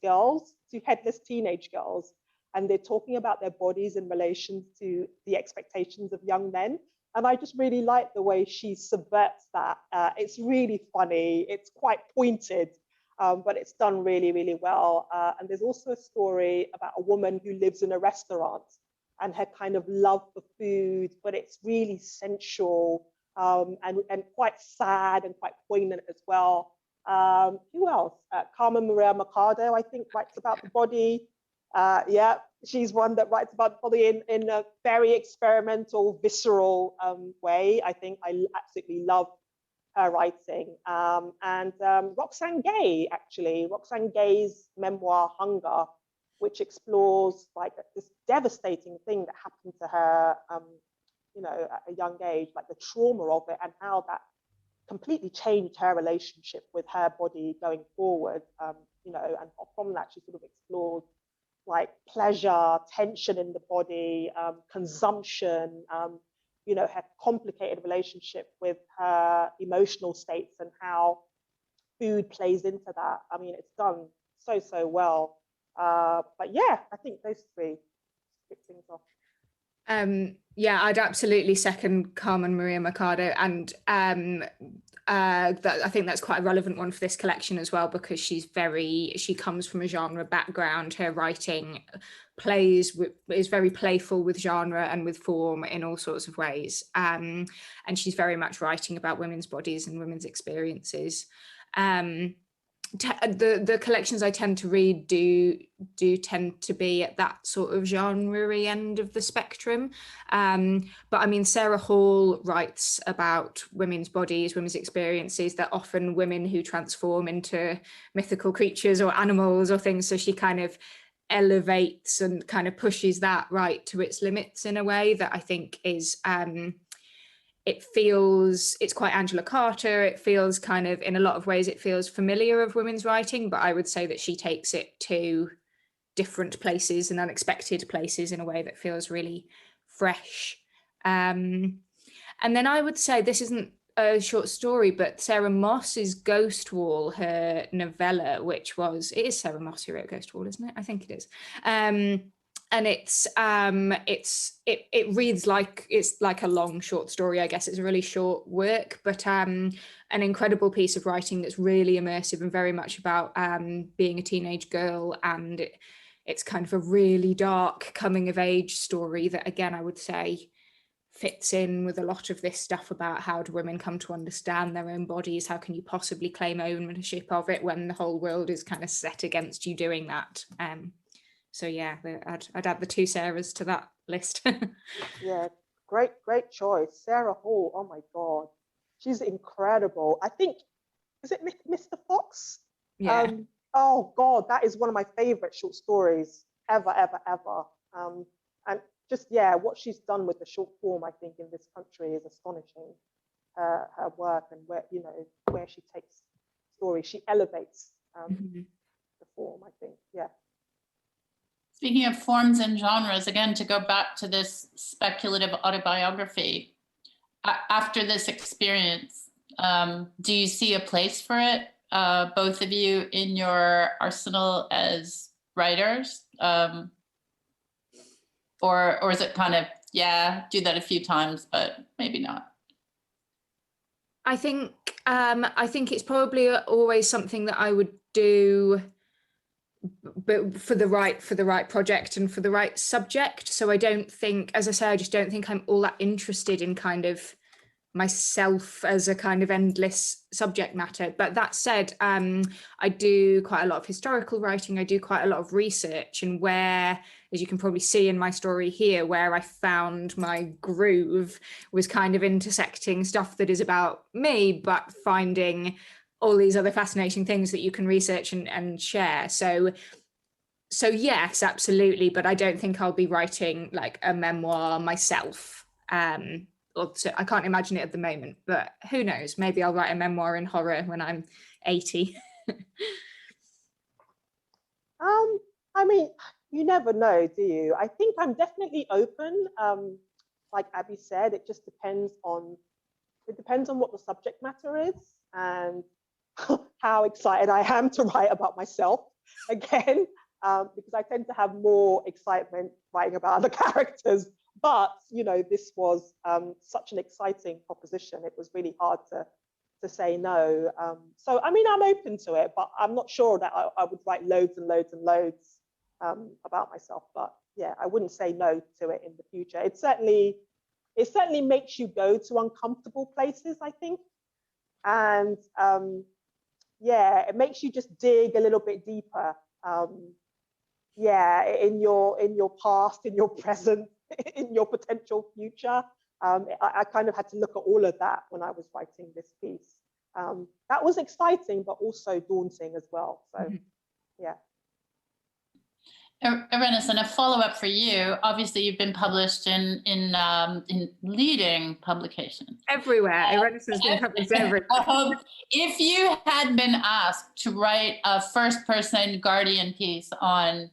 teenage girls, and they're talking about their bodies in relation to the expectations of young men. And I just really like the way she subverts that. It's really funny, it's quite pointed, but it's done really, really well. And there's also a story about a woman who lives in a restaurant and her kind of love for food, but it's really sensual and quite sad and quite poignant as well. Who else? Carmen Maria Machado, I think, writes about the body. Yeah, she's one that writes about the body in a very experimental, visceral way. I think I absolutely love her writing. And Roxane Gay, actually, Roxane Gay's memoir, Hunger, which explores like this devastating thing that happened to her, you know, at a young age, like the trauma of it and how that completely changed her relationship with her body going forward. You know, and from that, she sort of explores like pleasure, tension in the body, consumption, you know, her complicated relationship with her emotional states and how food plays into that. I mean, it's done so well. But yeah, I think those three kick things off. Yeah, I'd absolutely second Carmen Maria Machado, and I think that's quite a relevant one for this collection as well, because she comes from a genre background. Her writing is very playful with genre and with form in all sorts of ways, and she's very much writing about women's bodies and women's experiences. The collections I tend to read do tend to be at that sort of genre-y end of the spectrum. But I mean, Sarah Hall writes about women's bodies, women's experiences. They're often women who transform into mythical creatures or animals or things. So she kind of elevates and kind of pushes that right to its limits in a way that I think is it's quite Angela Carter. It feels kind of, in a lot of ways, it feels familiar of women's writing, but I would say that she takes it to different places and unexpected places in a way that feels really fresh. And then I would say, this isn't a short story, but Sarah Moss's Ghost Wall, her novella, it is Sarah Moss who wrote Ghost Wall, isn't it? I think it is. And it reads like it's like a long short story. I guess it's a really short work, but an incredible piece of writing that's really immersive and very much about being a teenage girl. And it's kind of a really dark coming of age story that, again, I would say fits in with a lot of this stuff about how do women come to understand their own bodies? How can you possibly claim ownership of it when the whole world is kind of set against you doing that? So yeah, I'd add the two Sarahs to that list. Yeah, great choice. Sarah Hall, oh my God, she's incredible. I think, is it Mr. Fox? Yeah. Oh God, that is one of my favorite short stories ever. And just, yeah, what she's done with the short form, I think, in this country is astonishing. Her work and where she takes stories, she elevates the form, I think, yeah. Speaking of forms and genres, again, to go back to this speculative autobiography, after this experience, do you see a place for it, both of you, in your arsenal as writers? Or is it kind of, yeah, do that a few times, but maybe not? I think it's probably always something that I would do, but for the right project and for the right subject. So I don't think, as I say, I just don't think I'm all that interested in kind of myself as a kind of endless subject matter. But that said, I do quite a lot of historical writing. I do quite a lot of research, and where, as you can probably see in my story here, where I found my groove was kind of intersecting stuff that is about me, but finding all these other fascinating things that you can research and share. So yes, absolutely. But I don't think I'll be writing like a memoir myself. So I can't imagine it at the moment, but who knows? Maybe I'll write a memoir in horror when I'm 80. I mean, you never know, do you? I think I'm definitely open. Like Abi said, it just depends on what the subject matter is and how excited I am to write about myself again, because I tend to have more excitement writing about other characters. But this was such an exciting proposition. It was really hard to say no. So I mean, I'm open to it, but I'm not sure that I would write loads and loads and loads about myself. But yeah, I wouldn't say no to it in the future. It certainly makes you go to uncomfortable places, I think, and yeah, it makes you just dig a little bit deeper. Yeah, in your past, in your present, in your potential future. I kind of had to look at all of that when I was writing this piece. That was exciting, but also daunting as well. So, yeah. Irenosen, a follow-up for you. Obviously, you've been published in leading publications everywhere. Irenosen's been published everywhere. If you had been asked to write a first-person Guardian piece on,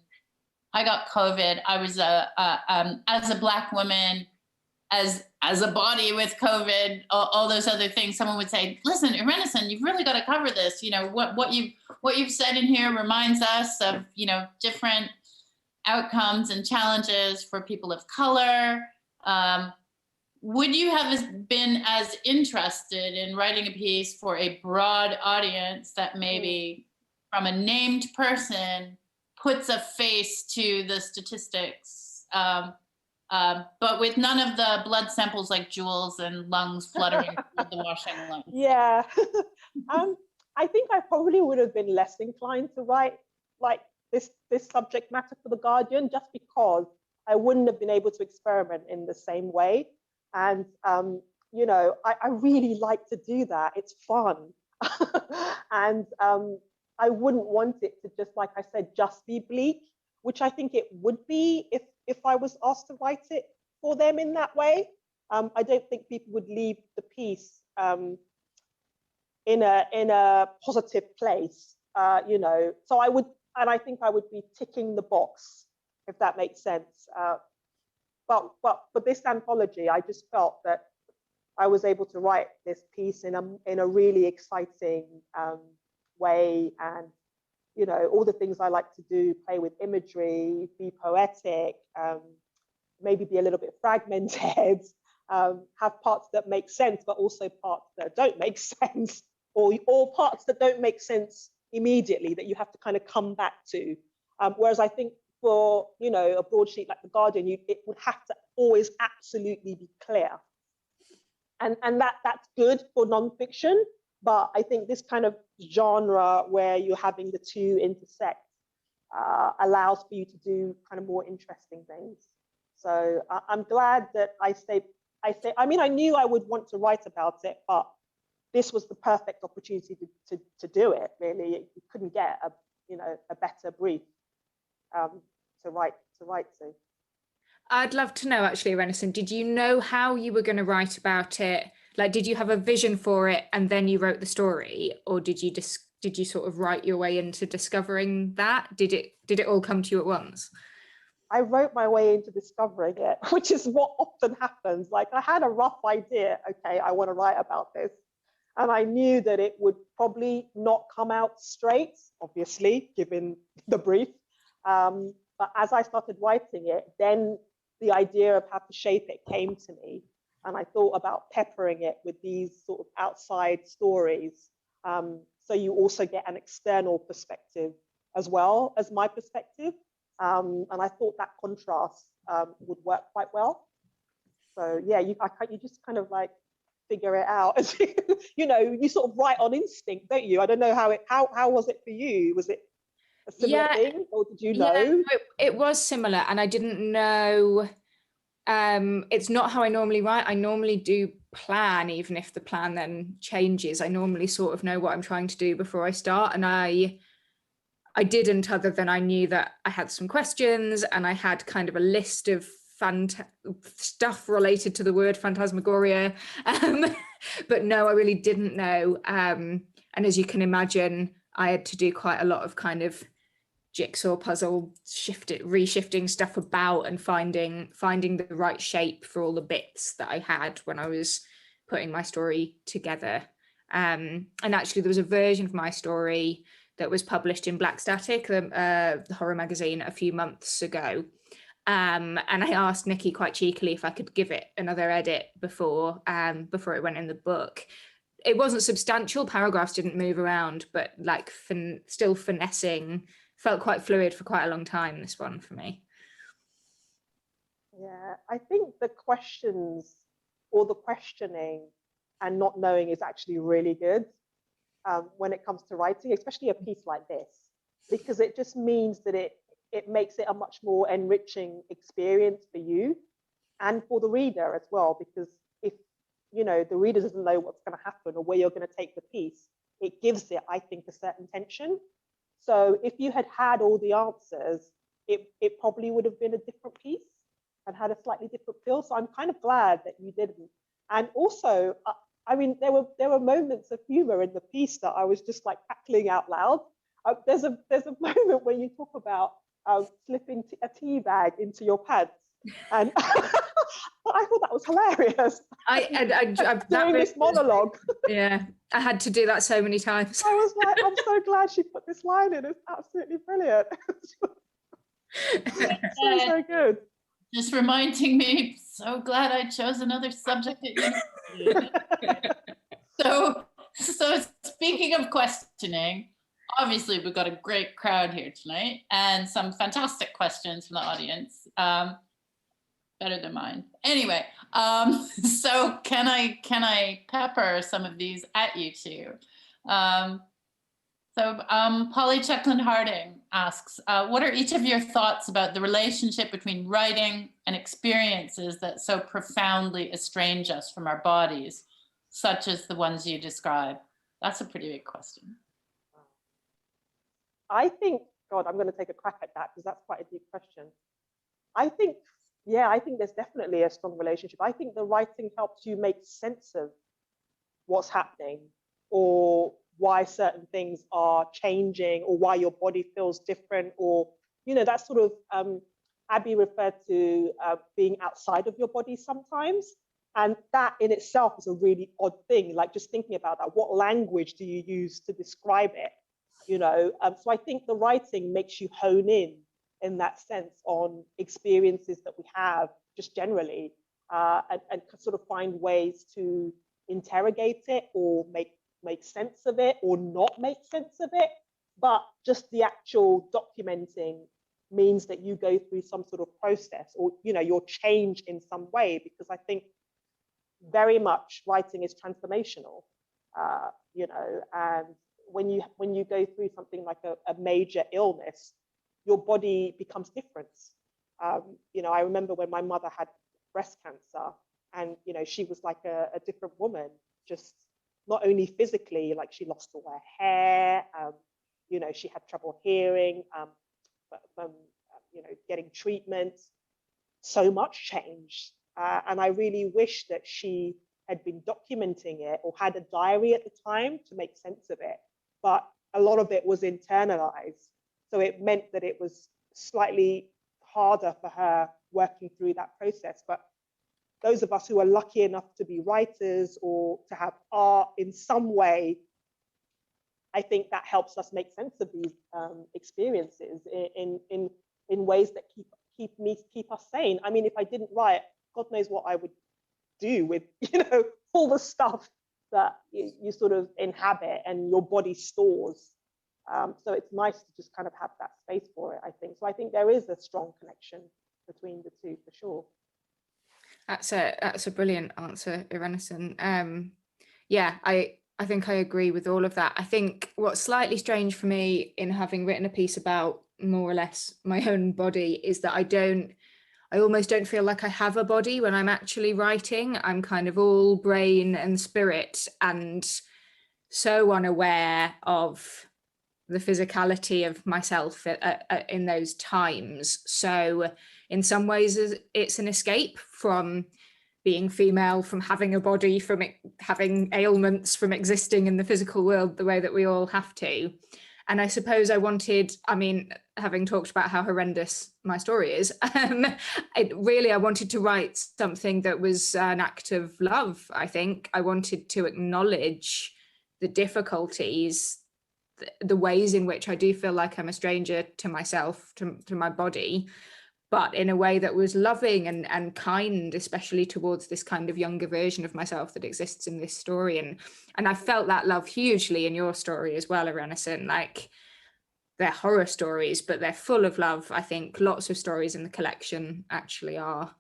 I got COVID, I was as a Black woman, as a body with COVID, all those other things, someone would say, "Listen, Irenosen, you've really got to cover this. What you've said in here reminds us of different outcomes and challenges for people of color, Would you have been as interested in writing a piece for a broad audience that maybe from a named person puts a face to the statistics, but with none of the blood samples like jewels and lungs fluttering with the washing line? Yeah. I think I probably would have been less inclined to write like this subject matter for The Guardian, just because I wouldn't have been able to experiment in the same way. And, you know, I really like to do that. It's fun. And I wouldn't want it to just, like I said, just be bleak, which I think it would be if I was asked to write it for them in that way. I don't think people would leave the piece in a positive place, you know. So I would, and I think I would be ticking the box, if that makes sense. But for this anthology, I just felt that I was able to write this piece in a really exciting way, and you know, all the things I like to do: play with imagery, be poetic, maybe be a little bit fragmented, have parts that make sense, but also parts that don't make sense, or parts that don't make sense immediately that you have to kind of come back to. Whereas I think for, you know, a broadsheet like The Guardian, it would have to always absolutely be clear. And that's good for nonfiction, but I think this kind of genre where you're having the two intersect allows for you to do kind of more interesting things. So I'm glad that I mean, I knew I would want to write about it, but this was the perfect opportunity to do it, really. You couldn't get a better brief to write to. I'd love to know, actually, Irenosen, did you know how you were going to write about it? Like, did you have a vision for it and then you wrote the story, or did you sort of write your way into discovering that? Did it all come to you at once? I wrote my way into discovering it, which is what often happens. Like, I had a rough idea, okay, I want to write about this. And I knew that it would probably not come out straight, obviously, given the brief. But as I started writing it, then the idea of how to shape it came to me. And I thought about peppering it with these sort of outside stories. So you also get an external perspective as well as my perspective. And I thought that contrast would work quite well. So yeah, you just kind of like figure it out. You know, you sort of write on instinct, don't you? I don't know how was it for you? Was it a similar thing, or did you know? Yeah, it was similar, and I didn't know. It's not how I normally write. I normally do plan, even if the plan then changes. I normally sort of know what I'm trying to do before I start, and I didn't, other than I knew that I had some questions and I had kind of a list of stuff related to the word phantasmagoria, but no, I really didn't know. And as you can imagine, I had to do quite a lot of kind of jigsaw puzzle, reshifting stuff about, and finding the right shape for all the bits that I had when I was putting my story together. And actually, there was a version of my story that was published in Black Static, the horror magazine, a few months ago. And I asked Nikki quite cheekily if I could give it another edit before it went in the book. It wasn't substantial, paragraphs didn't move around, but like still finessing, felt quite fluid for quite a long time, this one for me. Yeah, I think the questions or the questioning and not knowing is actually really good when it comes to writing, especially a piece like this, because it just means that it makes it a much more enriching experience for you and for the reader as well, because if, you know, the reader doesn't know what's going to happen or where you're going to take the piece, it gives it, I think, a certain tension. So if you had all the answers, it probably would have been a different piece and had a slightly different feel. So I'm kind of glad that you didn't. And also, I mean, there were moments of humor in the piece that I was just like cackling out loud. There's a moment where you talk about slipping a tea bag into your pants, and I thought that was hilarious. I've doing this monologue. Yeah, I had to do that so many times. I was like, I'm so glad she put this line in. It's absolutely brilliant. So good. Just reminding me so glad I chose another subject at university. So speaking of questioning, obviously we've got a great crowd here tonight and some fantastic questions from the audience, better than mine. Anyway, so can I pepper some of these at you two? Polly Checkland Harding asks, what are each of your thoughts about the relationship between writing and experiences that so profoundly estrange us from our bodies, such as the ones you describe? That's a pretty big question. I think, God, I'm going to take a crack at that because that's quite a deep question. I think there's definitely a strong relationship. I think the writing helps you make sense of what's happening, or why certain things are changing, or why your body feels different, or, you know, that sort of, Abi referred to being outside of your body sometimes. And that in itself is a really odd thing, like just thinking about that. What language do you use to describe it? You know, so I think the writing makes you hone in that sense on experiences that we have just generally, and sort of find ways to interrogate it, or make sense of it, or not make sense of it. But just the actual documenting means that you go through some sort of process, or, you know, you're changed in some way, because I think very much writing is transformational, you know, and when you go through something like a major illness, your body becomes different. You know, I remember when my mother had breast cancer, and, you know, she was like a different woman, just not only physically, like she lost all her hair, you know, she had trouble hearing, but from, you know, getting treatment, so much changed. And I really wish that she had been documenting it, or had a diary at the time to make sense of it. But a lot of it was internalized. So it meant that it was slightly harder for her working through that process. But those of us who are lucky enough to be writers, or to have art in some way, I think that helps us make sense of these experiences in ways that keep us sane. I mean, if I didn't write, God knows what I would do with, you know, all the stuff that you sort of inhabit and your body stores. So it's nice to just kind of have that space for it, I think. So I think there is a strong connection between the two, for sure. That's a brilliant answer, Irenosen. Yeah, I think I agree with all of that. I think what's slightly strange for me in having written a piece about more or less my own body is that I almost don't feel like I have a body when I'm actually writing. I'm kind of all brain and spirit, and so unaware of the physicality of myself in those times. So in some ways it's an escape from being female, from having a body, from having ailments, from existing in the physical world the way that we all have to. And I suppose I mean, having talked about how horrendous my story is, I wanted to write something that was an act of love, I think. I wanted to acknowledge the difficulties, the ways in which I do feel like I'm a stranger to myself, to my body, but in a way that was loving and kind, especially towards this kind of younger version of myself that exists in this story. And I felt that love hugely in your story as well, Irenosen. Like, they're horror stories, but they're full of love. I think lots of stories in the collection actually are.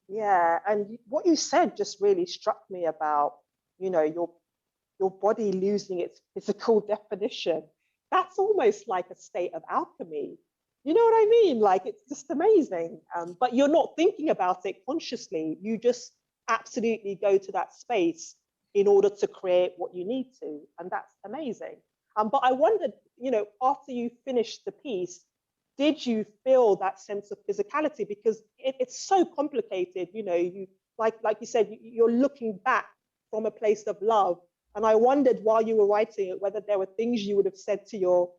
Yeah, and what you said just really struck me about, you know, your body losing its physical definition. That's almost like a state of alchemy. You know what I mean? Like, it's just amazing. But you're not thinking about it consciously. You just absolutely go to that space in order to create what you need to. And that's amazing. But I wondered, you know, after you finished the piece, did you feel that sense of physicality? Because it's so complicated, you know, you like you said, you're looking back from a place of love. And I wondered while you were writing it, whether there were things you would have said to your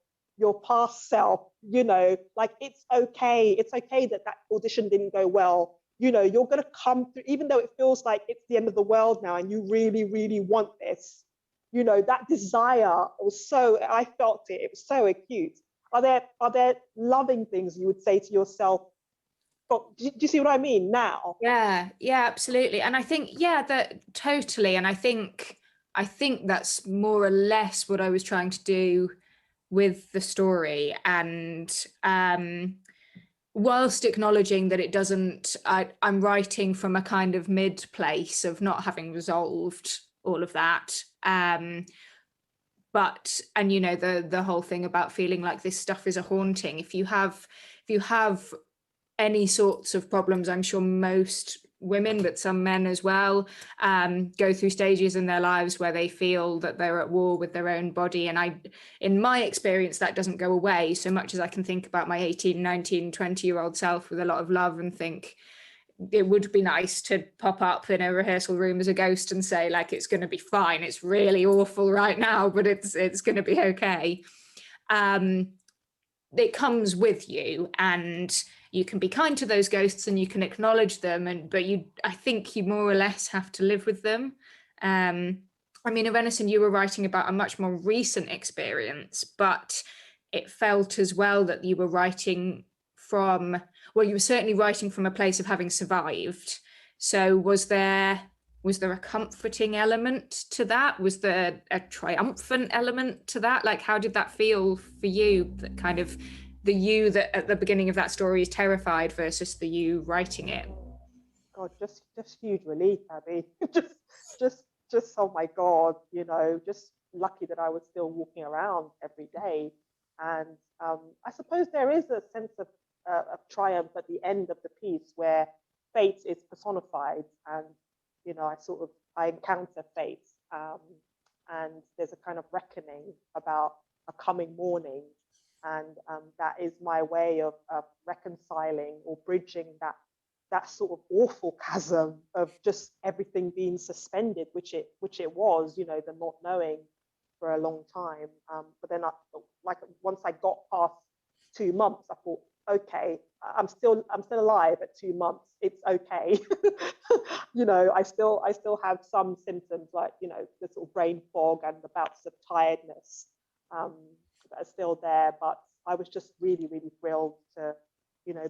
past self, you know, like, it's okay that audition didn't go well. You know, you're going to come through, even though it feels like it's the end of the world now and you really, really want this. You know, that desire was I felt it was so acute. Are there loving things you would say to yourself But do you see what I mean now? Yeah, absolutely. And I think, that totally. And I think that's more or less what I was trying to do with the story. And whilst acknowledging that it doesn't, I'm writing from a kind of mid place of not having resolved all of that. But, and the whole thing about feeling like this stuff is a haunting. If you have any sorts of problems, I'm sure most women, but some men as well, go through stages in their lives where they feel that they're at war with their own body. And in my experience, that doesn't go away so much as I can think about my 18, 19, 20-year-old self with a lot of love and think it would be nice to pop up in a rehearsal room as a ghost and say, like, it's going to be fine. It's really awful right now, but it's going to be okay. It comes with you, and you can be kind to those ghosts and you can acknowledge them, but I think you more or less have to live with them. I mean, Irenosen, you were writing about a much more recent experience, but it felt as well that you were writing from, well, you were certainly writing from a place of having survived. So was there a comforting element to that? Was there a triumphant element to that? Like, how did that feel for you, that kind of the you that at the beginning of that story is terrified versus the you writing it? God, just huge relief, Abby. just oh my God, just lucky that I was still walking around every day. And I suppose there is a sense of triumph at the end of the piece where fate is personified, and I encounter fate, and there's a kind of reckoning about a coming morning, and that is my way of reconciling or bridging that sort of awful chasm of just everything being suspended, which it was, the not knowing for a long time. But then once I got past 2 months, I thought, okay, I'm still alive at 2 months. It's okay. I still have some symptoms like, the sort of brain fog and the bouts of tiredness that are still there. But I was just really, really thrilled to,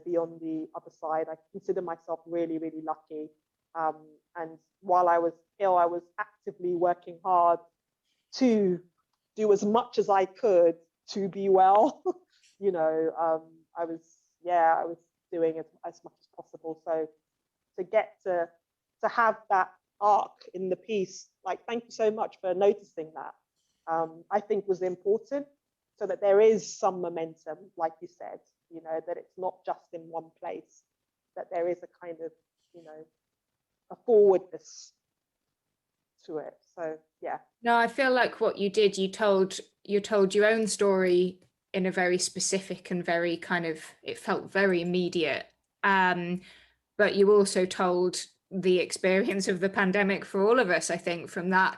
be on the other side. I consider myself really, really lucky. And while I was ill, I was actively working hard to do as much as I could to be well. I was doing as much as possible. So to get to have that arc in the piece, like, thank you so much for noticing that, I think was important, so that there is some momentum, like you said, that it's not just in one place, that there is a kind of, a forwardness to it. So, yeah. No, I feel like what you did, you told your own story in a very specific and very kind of, it felt very immediate. But you also told the experience of the pandemic for all of us, I think, from that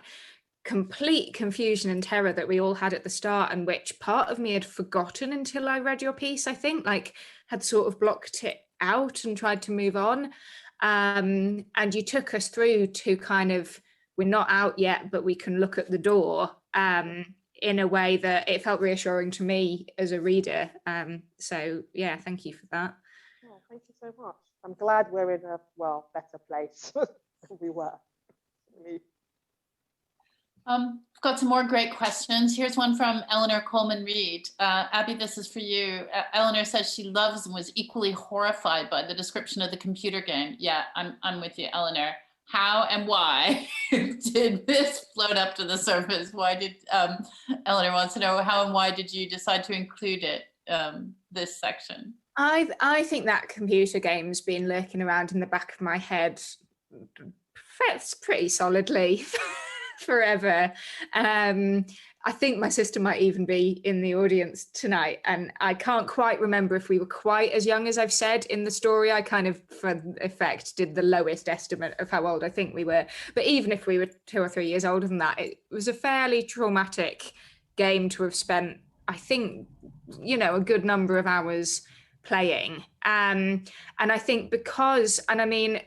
complete confusion and terror that we all had at the start, and which part of me had forgotten until I read your piece, I think, like had sort of blocked it out and tried to move on. And you took us through to kind of, we're not out yet, but we can look at the door, in a way that it felt reassuring to me as a reader. So yeah, thank you for that. Oh, thank you so much. I'm glad we're in a better place than we were. I've got some more great questions. Here's one from Eleanor Coleman Reed. Abby, this is for you. Eleanor says she loves and was equally horrified by the description of the computer game. Yeah, I'm with you, Eleanor. How and why did this float up to the surface? Why did, Eleanor wants to know, how and why did you decide to include it, this section? I think that computer game's been lurking around in the back of my head pretty solidly forever. I think my sister might even be in the audience tonight, and I can't quite remember if we were quite as young as I've said in the story. I kind of, for effect, did the lowest estimate of how old I think we were. But even if we were 2 or 3 years older than that, it was a fairly traumatic game to have spent, I think, a good number of hours playing. And I think because, and I mean,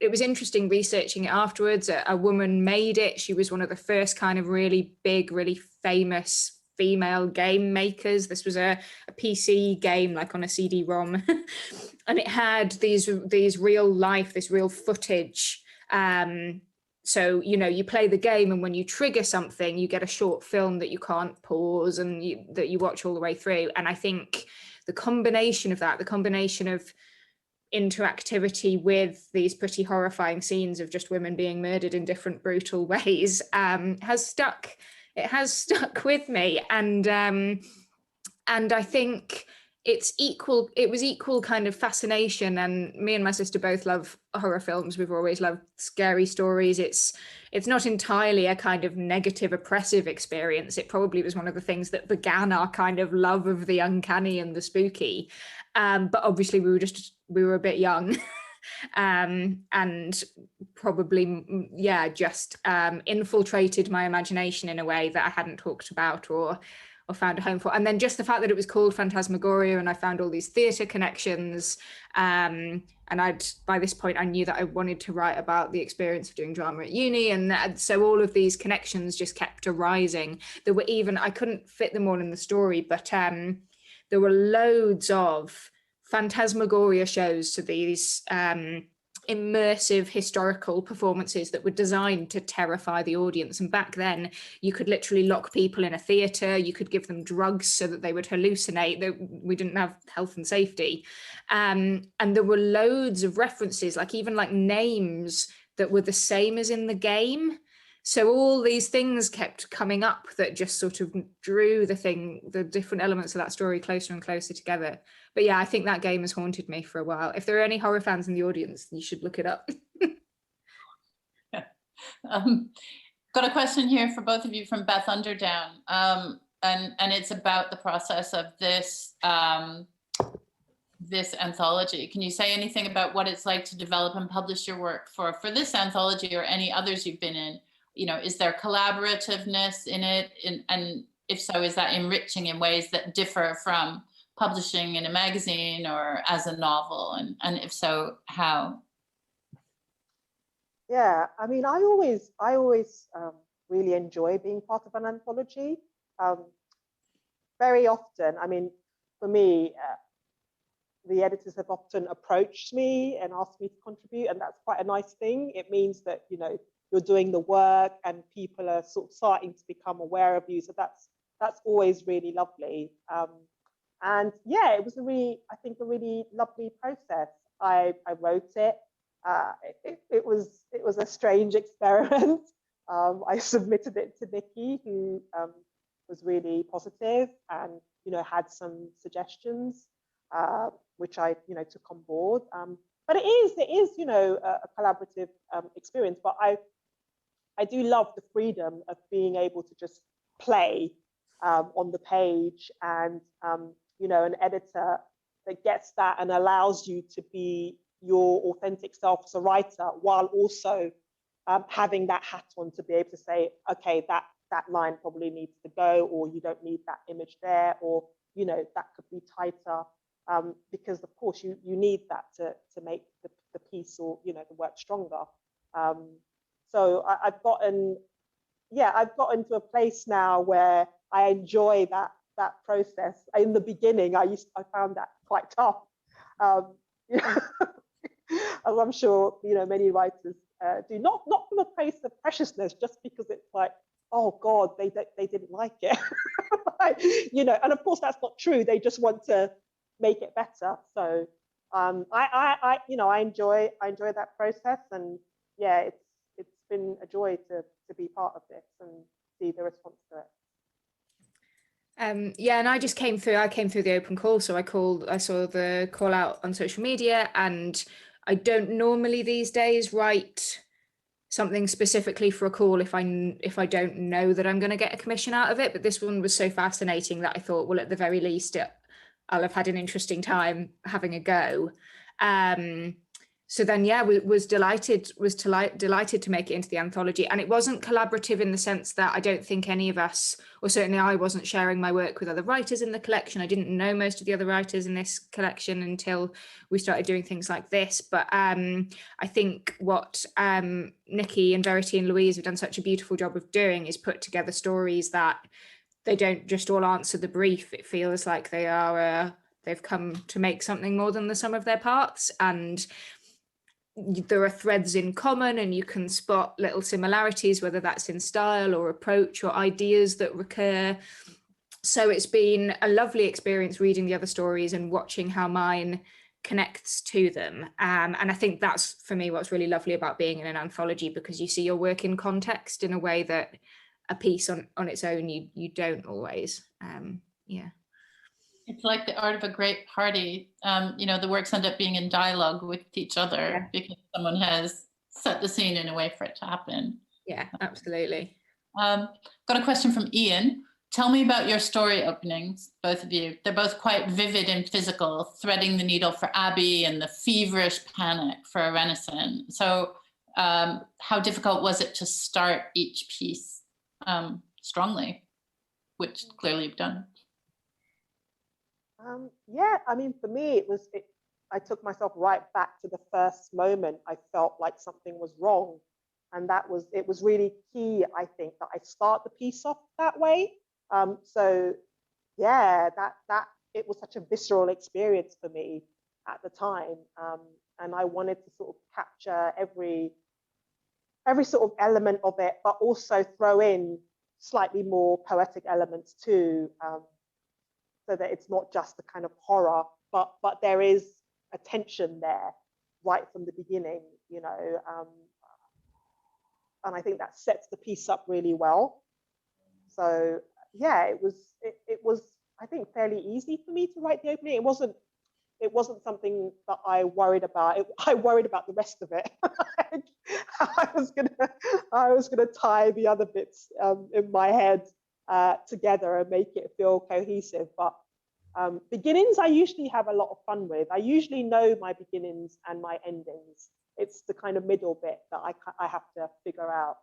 it was interesting researching it afterwards. A woman made it. She was one of the first kind of really big, really famous female game makers. This was a PC game, like on a CD-ROM, and it had these real life, this real footage. So, you know, you play the game, and when you trigger something, you get a short film that you can't pause and that you watch all the way through. And I think the combination of that, the combination of interactivity with these pretty horrifying scenes of just women being murdered in different brutal ways, has stuck. It has stuck with me. And I think it was equal kind of fascination. And me and my sister both love horror films. We've always loved scary stories. It's not entirely a kind of negative, oppressive experience. It probably was one of the things that began our kind of love of the uncanny and the spooky. But obviously we were a bit young. And probably, just infiltrated my imagination in a way that I hadn't talked about or found a home for. And then just the fact that it was called Phantasmagoria, and I found all these theatre connections. And by this point, I knew that I wanted to write about the experience of doing drama at uni. And so all of these connections just kept arising. There were even, I couldn't fit them all in the story, but there were loads of Phantasmagoria shows, to these immersive historical performances that were designed to terrify the audience. And back then you could literally lock people in a theatre, you could give them drugs so that they would hallucinate. We didn't have health and safety, and there were loads of references, like even like names that were the same as in the game. So all these things kept coming up that just sort of drew the different elements of that story closer and closer together. But yeah, I think that game has haunted me for a while. If there are any horror fans in the audience, you should look it up. Got a question here for both of you from Beth Underdown. And it's about the process of this this anthology. Can you say anything about what it's like to develop and publish your work for this anthology or any others you've been in? You know, is there collaborativeness in it? And if so, is that enriching in ways that differ from publishing in a magazine or as a novel? And if so, how? Yeah, I mean, I always really enjoy being part of an anthology. Very often, I mean, for me, the editors have often approached me and asked me to contribute, and that's quite a nice thing. It means that, you know, you're doing the work and people are sort of starting to become aware of you. So that's always really lovely. And yeah, it was I think a really lovely process. I wrote it. It was a strange experiment. I submitted it to Nikki, who was really positive and, you know, had some suggestions, which I, you know, took on board. But it is, you know, a collaborative experience. But I do love the freedom of being able to just play on the page, and you know, an editor that gets that and allows you to be your authentic self as a writer, while also having that hat on to be able to say, okay, that line probably needs to go, or you don't need that image there, or, you know, that could be tighter, because of course you need that to make the piece, or, you know, the work stronger. So I've gotten to a place now where I enjoy that process. In the beginning, I found that quite tough, you know, as I'm sure, you know, many writers do. Not from a place of preciousness, just because it's like, oh God, they didn't like it, you know. And of course, that's not true. They just want to make it better. So I you know, I enjoy that process, and yeah, it's been a joy to be part of this and see the response to it. Yeah, and I came through the open call. So I saw the call out on social media, and I don't normally these days write something specifically for a call if I don't know that I'm going to get a commission out of it. But this one was so fascinating that I thought, well, at the very least, I'll have had an interesting time having a go. So then, yeah, was delighted to make it into the anthology. And it wasn't collaborative in the sense that I don't think any of us, or certainly I, wasn't sharing my work with other writers in the collection. I didn't know most of the other writers in this collection until we started doing things like this. But I think what Nikki and Verity and Louise have done such a beautiful job of doing is put together stories that they don't just all answer the brief. It feels like they are they've come to make something more than the sum of their parts, and there are threads in common, and you can spot little similarities, whether that's in style or approach or ideas that recur. So it's been a lovely experience reading the other stories and watching how mine connects to them. And I think that's, for me, what's really lovely about being in an anthology, because you see your work in context in a way that a piece on its own, you don't always. Yeah. It's like the art of a great party. The works end up being in dialogue with each other because someone has set the scene in a way for it to happen. Yeah, absolutely. Got a question from Ian. Tell me about your story openings, both of you. They're both quite vivid and physical, threading the needle for Abi and the feverish panic for Irenosen. So how difficult was it to start each piece strongly, which clearly you've done? For me, I took myself right back to the first moment I felt like something was wrong. And it was really key, I think, that I start the piece off that way. It was such a visceral experience for me at the time. And I wanted to sort of capture every sort of element of it, but also throw in slightly more poetic elements too, so that it's not just the kind of horror, but there is a tension there right from the beginning, and I think that sets the piece up really well. So yeah, it was I think fairly easy for me to write the opening. It wasn't something that I worried about. I worried about the rest of it. I was gonna tie the other bits in my head together and make it feel cohesive. But beginnings I usually have a lot of fun with. I usually know my beginnings and my endings. It's the kind of middle bit that I have to figure out.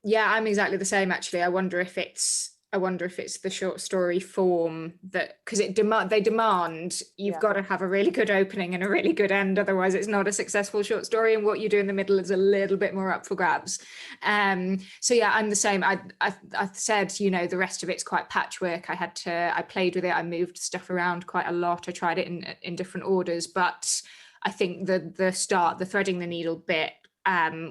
Yeah, I'm exactly the same, actually. I wonder if it's the short story form that, because they demand you've got to have a really good opening and a really good end, otherwise it's not a successful short story, and what you do in the middle is a little bit more up for grabs. So yeah, I'm the same. I said, the rest of it's quite patchwork. I played with it, I moved stuff around quite a lot, I tried it in different orders, but I think the threading the needle bit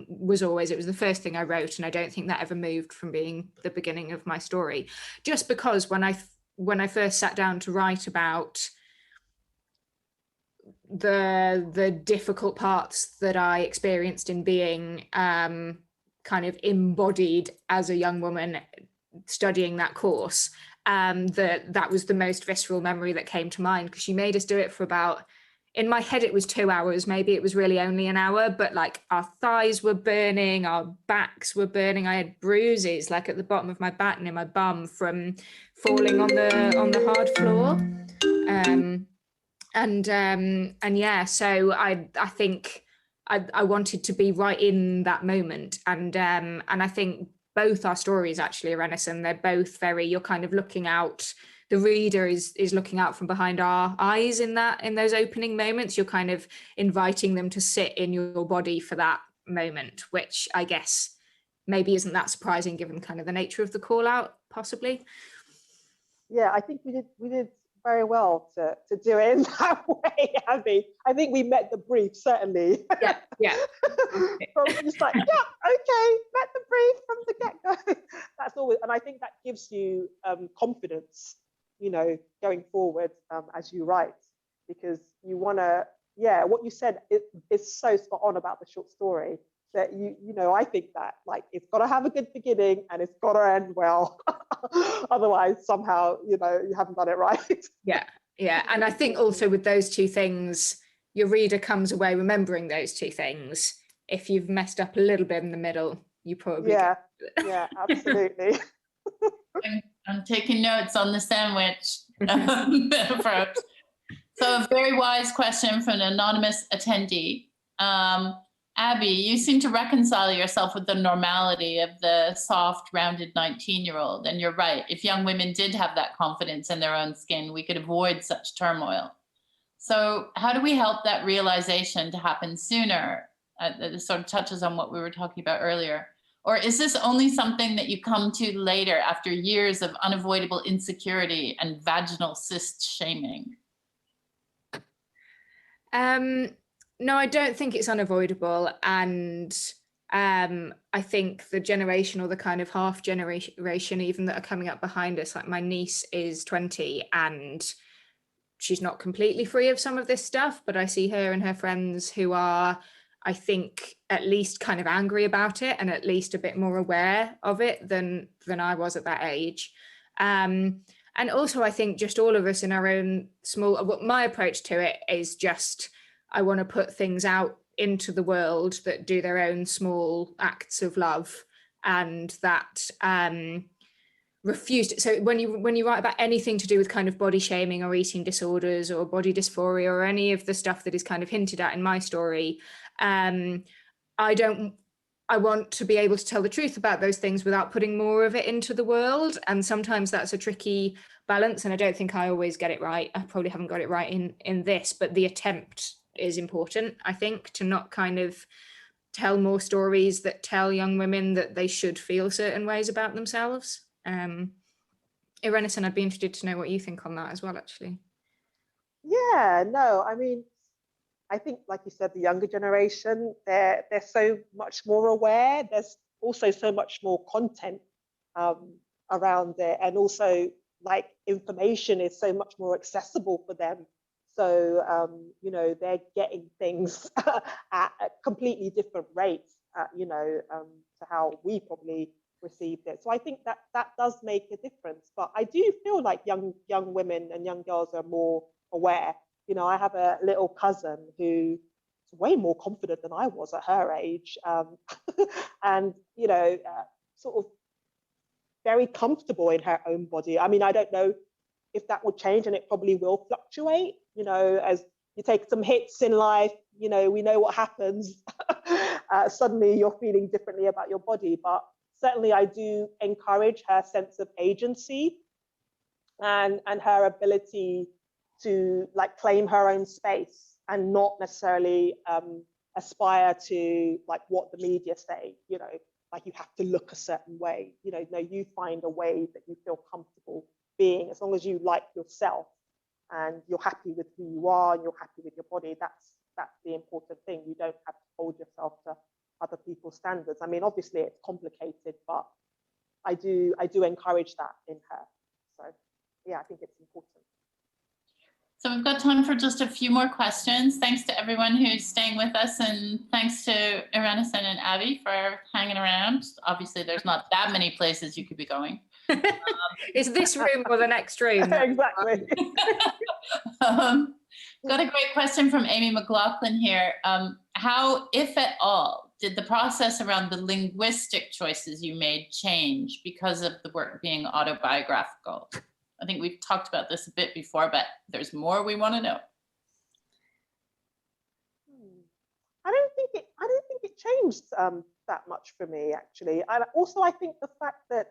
was the first thing I wrote, and I don't think that ever moved from being the beginning of my story, just because when I first sat down to write about the difficult parts that I experienced in being kind of embodied as a young woman studying that course, that was the most visceral memory that came to mind, because she made us do it for about, in my head it was 2 hours, maybe it was really only an hour, but like our thighs were burning, our backs were burning. I had bruises like at the bottom of my back and in my bum from falling on the hard floor. So I think I wanted to be right in that moment, and I think both our stories, actually, Irenosen, they're both very, you're kind of looking out. The reader is looking out from behind our eyes in those opening moments. You're kind of inviting them to sit in your body for that moment, which I guess maybe isn't that surprising given kind of the nature of the call out, possibly. Yeah, I think we did very well to do it in that way, Abby. I think we met the brief, certainly. Yeah. From just like, yeah, okay, met the brief from the get-go. That's always, and I think that gives you confidence, going forward as you write, because you want to, what you said is so spot on about the short story, that I think that like it's got to have a good beginning and it's got to end well. Otherwise somehow you haven't done it right. Yeah, and I think also with those two things, your reader comes away remembering those two things. If you've messed up a little bit in the middle, you probably yeah absolutely. I'm taking notes on the sandwich approach. So a very wise question from an anonymous attendee. Abi, you seem to reconcile yourself with the normality of the soft, rounded 19-year-old. And you're right. If young women did have that confidence in their own skin, we could avoid such turmoil. So how do we help that realization to happen sooner? This sort of touches on what we were talking about earlier. Or is this only something that you come to later after years of unavoidable insecurity and vaginal cyst shaming? No, I don't think it's unavoidable. And I think the generation, or the kind of half generation even, that are coming up behind us, like my niece is 20 and she's not completely free of some of this stuff, but I see her and her friends who are, I think, at least kind of angry about it and at least a bit more aware of it than I was at that age. And also I think just all of us in our own small, my approach to it is just, I want to put things out into the world that do their own small acts of love, and that refused. So when you write about anything to do with kind of body shaming or eating disorders or body dysphoria or any of the stuff that is kind of hinted at in my story, I want to be able to tell the truth about those things without putting more of it into the world. And sometimes that's a tricky balance, and I don't think I always get it right. I probably haven't got it right in this, but the attempt is important, I think, to not kind of tell more stories that tell young women that they should feel certain ways about themselves. Irenosen, I'd be interested to know what you think on that as well, actually. Yeah, no, I mean, I think, like you said, the younger generation, they're so much more aware. There's also so much more content around it, and also like information is so much more accessible for them. So you know, they're getting things at completely different rates, you know, to how we probably received it. So I think that does make a difference. But I do feel like young women and young girls are more aware. You know, I have a little cousin who's way more confident than I was at her age, and you know, sort of very comfortable in her own body. I mean, I don't know if that will change, and it probably will fluctuate. You know, as you take some hits in life, you know, we know what happens. Suddenly you're feeling differently about your body. But certainly I do encourage her sense of agency and her ability to like claim her own space and not necessarily aspire to like what the media say, you know, like you have to look a certain way. You know, no, you find a way that you feel comfortable being, as long as you like yourself and you're happy with who you are and you're happy with your body. That's the important thing. You don't have to hold yourself to other people's standards. I mean, obviously it's complicated, but I do encourage that in her. So yeah, I think it's important. So we've got time for just a few more questions. Thanks to everyone who's staying with us, and thanks to Irenosen and Abi for hanging around. Obviously, there's not that many places you could be going. Is this room or the next room? Exactly. Got a great question from Amy McLaughlin here. How, if at all, did the process around the linguistic choices you made change because of the work being autobiographical? I think we've talked about this a bit before, but there's more we want to know. I don't think it changed that much for me, actually. And also, I think the fact that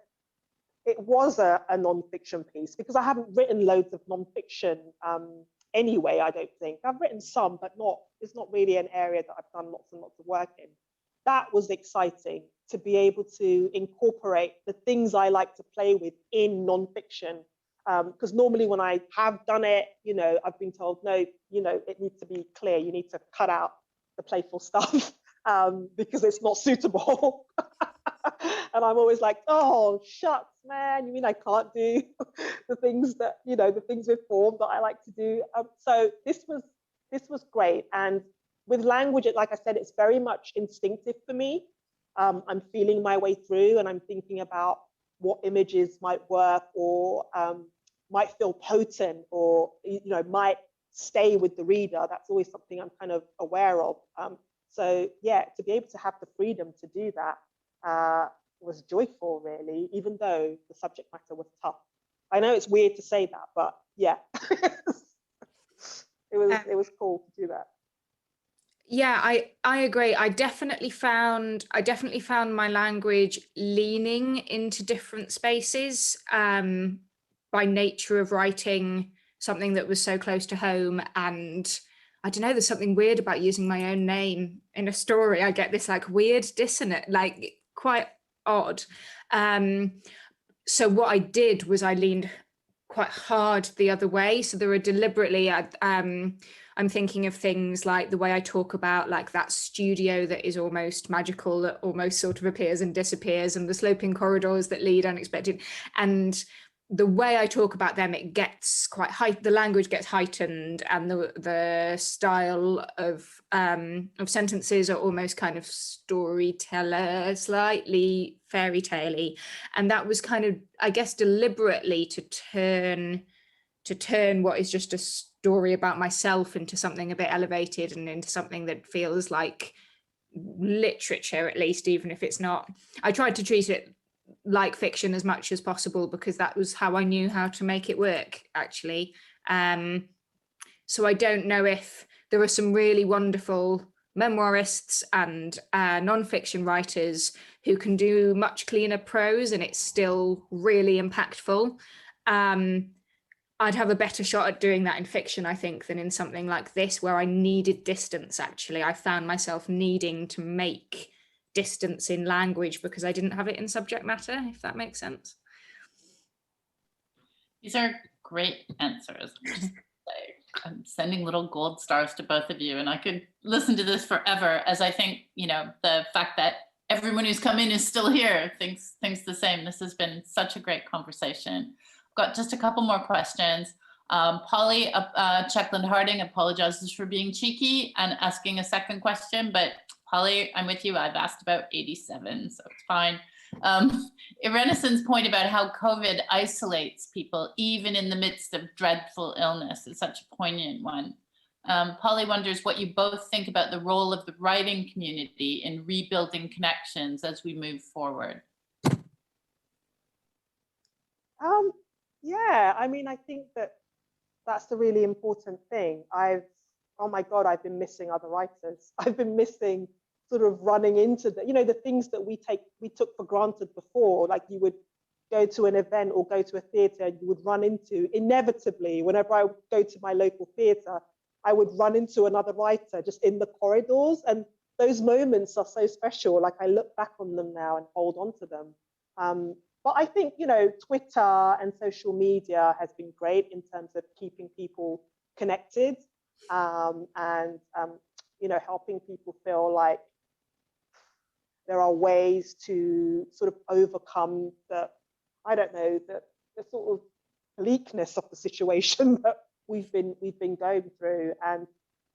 it was a non-fiction piece, because I haven't written loads of non-fiction anyway, I don't think. I've written some, but it's not really an area that I've done lots and lots of work in. That was exciting, to be able to incorporate the things I like to play with in non-fiction. Because normally when I have done it, you know, I've been told, no, you know, it needs to be clear. You need to cut out the playful stuff because it's not suitable. And I'm always like, oh, shucks, man. You mean I can't do the things that, you know, the things with form that I like to do? So this was great. And with language, like I said, it's very much instinctive for me. I'm feeling my way through, and I'm thinking about what images might work, or might feel potent, or you know, might stay with the reader. That's always something I'm kind of aware of. So yeah, to be able to have the freedom to do that was joyful, really, even though the subject matter was tough. I know it's weird to say that, but yeah, it was cool to do that. Yeah, I agree. I definitely found my language leaning into different spaces by nature of writing something that was so close to home. And I don't know, there's something weird about using my own name in a story. I get this like weird dissonance, like quite odd. So what I did was I leaned quite hard the other way. So there are deliberately, I'm thinking of things like the way I talk about like that studio that is almost magical, that almost sort of appears and disappears, and the sloping corridors that lead unexpected. And the way I talk about them, it gets quite the language gets heightened, and the style of sentences are almost kind of storyteller, slightly fairy tale-y. And that was kind of, I guess, deliberately to turn what is just a story about myself into something a bit elevated and into something that feels like literature, at least, even if it's not. I tried to treat it like fiction as much as possible because that was how I knew how to make it work, actually. So I don't know if there are some really wonderful memoirists and non-fiction writers who can do much cleaner prose and it's still really impactful. I'd have a better shot at doing that in fiction, I think, than in something like this where I needed distance, actually. I found myself needing to make distance in language because I didn't have it in subject matter, if that makes sense. These are great answers. I'm sending little gold stars to both of you, and I could listen to this forever, as I think, you know, the fact that everyone who's come in is still here thinks the same. This has been such a great conversation. Got just a couple more questions. Polly Checkland Harding apologizes for being cheeky and asking a second question, but Polly, I'm with you. I've asked about 87, so it's fine. Irenosen's point about how COVID isolates people, even in the midst of dreadful illness, is such a poignant one. Polly wonders what you both think about the role of the writing community in rebuilding connections as we move forward. Yeah, I mean, I think that's the really important thing. Oh my God, I've been missing other writers. I've been missing sort of running into the things that we took for granted before, like you would go to an event or go to a theatre, you would run into, inevitably, whenever I would go to my local theatre, I would run into another writer just in the corridors. And those moments are so special. Like I look back on them now and hold on to them. But I think, Twitter and social media has been great in terms of keeping people connected and helping people feel like there are ways to sort of overcome the sort of bleakness of the situation that we've been going through. And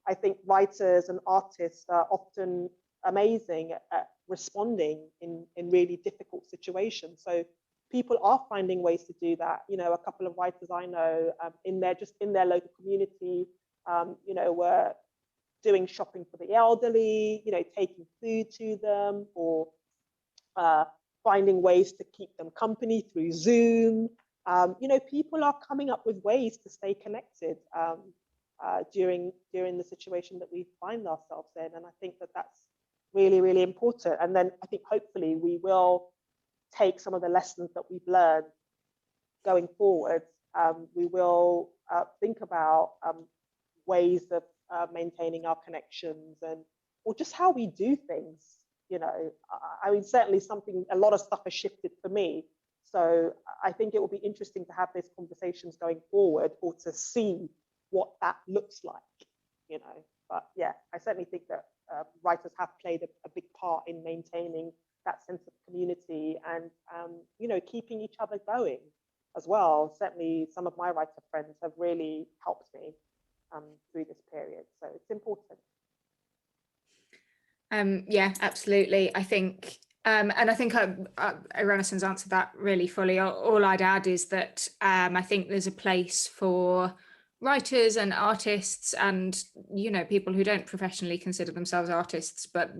I think writers and artists are often amazing at responding in really difficult situations. So people are finding ways to do that. A couple of writers I know in their local community, were doing shopping for the elderly, taking food to them, or finding ways to keep them company through Zoom. People are coming up with ways to stay connected during the situation that we find ourselves in. And I think that's really, really important. And then I think hopefully we will take some of the lessons that we've learned going forward. We will think about ways of maintaining our connections or just how we do things. I mean, certainly a lot of stuff has shifted for me. So I think it will be interesting to have these conversations going forward, or to see what that looks like, But yeah, I certainly think that writers have played a big part in maintaining that sense of community and, keeping each other going as well. Certainly some of my writer friends have really helped me through this period. So it's important. Yeah, absolutely. I think, and I think Irenosen's answered that really fully. All I'd add is that I think there's a place for writers and artists and, people who don't professionally consider themselves artists, but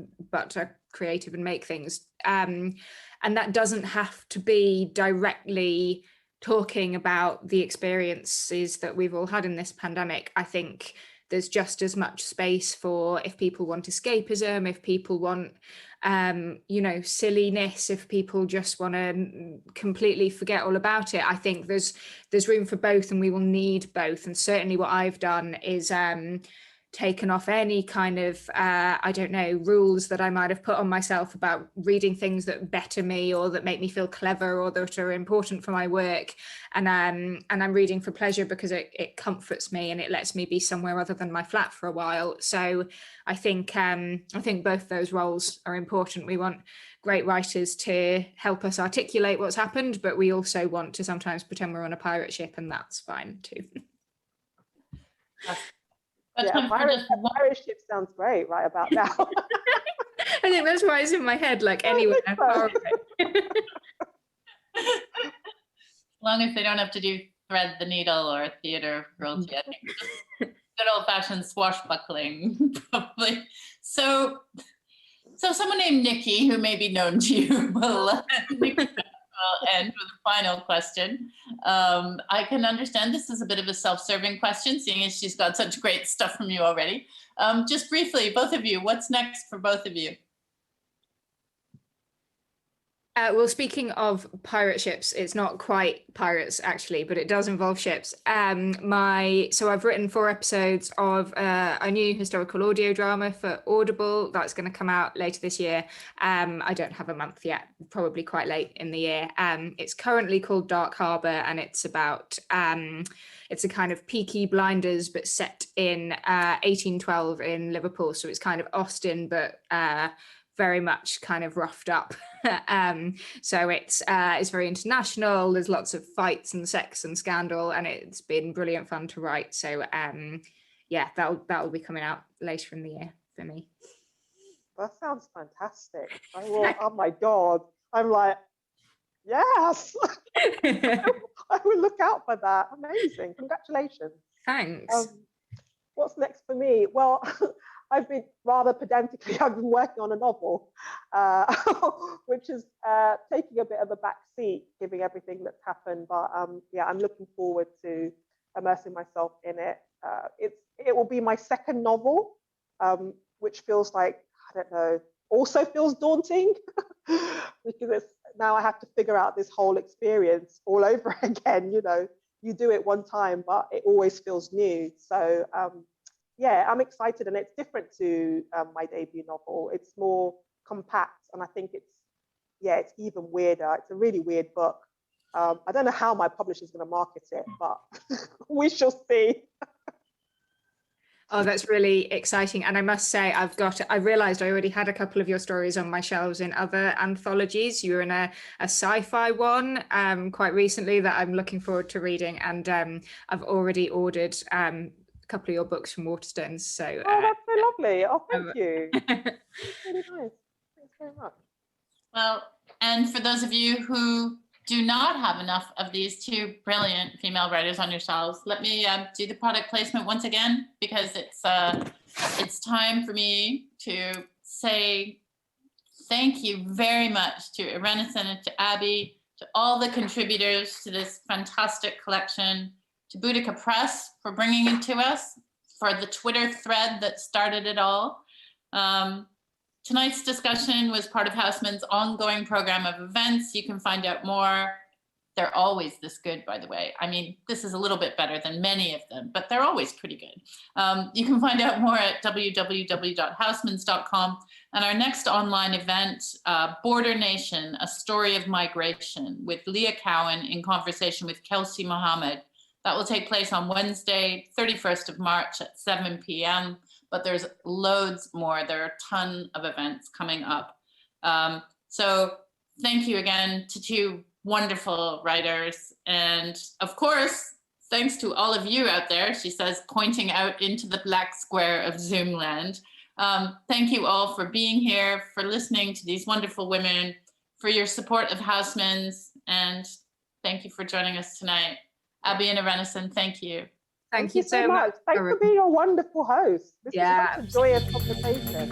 are creative and make things. And that doesn't have to be directly talking about the experiences that we've all had in this pandemic. I think there's just as much space for, if people want escapism, if people want, silliness, if people just want to completely forget all about it. I think there's room for both, and we will need both. And certainly what I've done is taken off any kind of, I don't know, rules that I might have put on myself about reading things that better me or that make me feel clever or that are important for my work. And I'm reading for pleasure because it comforts me and it lets me be somewhere other than my flat for a while. So I think both those roles are important. We want great writers to help us articulate what's happened, but we also want to sometimes pretend we're on a pirate ship, and that's fine too. Yeah, pirate ship sounds great right about now. I think that's why it's in my head, like anywhere far away. As long as they don't have to do thread the needle or theater cruelty, I think just good old-fashioned swashbuckling, probably. So someone named Nikki, who may be known to you, will end with a final question. I can understand this is a bit of a self-serving question, seeing as she's got such great stuff from you already. Just briefly, both of you, what's next for both of you? Well, speaking of pirate ships, it's not quite pirates actually, but it does involve ships. So I've written 4 episodes of a new historical audio drama for Audible that's going to come out later this year. I don't have a month yet, probably quite late in the year. It's currently called Dark Harbour, and it's about it's a kind of Peaky Blinders but set in 1812 in Liverpool. So it's kind of Austin, but very much kind of roughed up. So it's very international. There's lots of fights and sex and scandal, and it's been brilliant fun to write. So yeah, that'll be coming out later in the year for me. That sounds fantastic. Oh my God. I'm like, yes. I will look out for that. Amazing. Congratulations. Thanks. What's next for me? Well, I've been working on a novel, which is taking a bit of a back seat, given everything that's happened. But yeah, I'm looking forward to immersing myself in it. It will be my second novel, which feels like, I don't know, also feels daunting because now I have to figure out this whole experience all over again. You know, you do it one time, but it always feels new. So yeah, I'm excited, and it's different to my debut novel. It's more compact, and I think it's even weirder. It's a really weird book. I don't know how my publisher's going to market it, but we shall see. Oh, that's really exciting. And I must say, I realized I already had a couple of your stories on my shelves in other anthologies. You were in a sci-fi one quite recently that I'm looking forward to reading. And I've already ordered couple of your books from Waterstones. So that's so lovely. Oh, thank you. That's really nice. Thanks very much. Well, and for those of you who do not have enough of these 2 brilliant female writers on your shelves, let me do the product placement once again, because it's time for me to say thank you very much to Irenosen and to Abi, to all the contributors to this fantastic collection, to Boudicca Press for bringing it to us, for the Twitter thread that started it all. Tonight's discussion was part of Houseman's ongoing program of events. You can find out more. They're always this good, by the way. I mean, this is a little bit better than many of them, but they're always pretty good. You can find out more at www.housemans.com. And our next online event, Border Nation, A Story of Migration, with Leah Cowan in conversation with Kelsey Mohammed. That will take place on Wednesday, 31st of March at 7 p.m. But there's loads more. There are a ton of events coming up. So thank you again to 2 wonderful writers. And of course, thanks to all of you out there, she says, pointing out into the black square of Zoom land. Thank you all for being here, for listening to these wonderful women, for your support of Housemans, and thank you for joining us tonight. Abi and Irenosen, thank you. Thank you so much. Thanks for being a wonderful host. This is such a joyous conversation.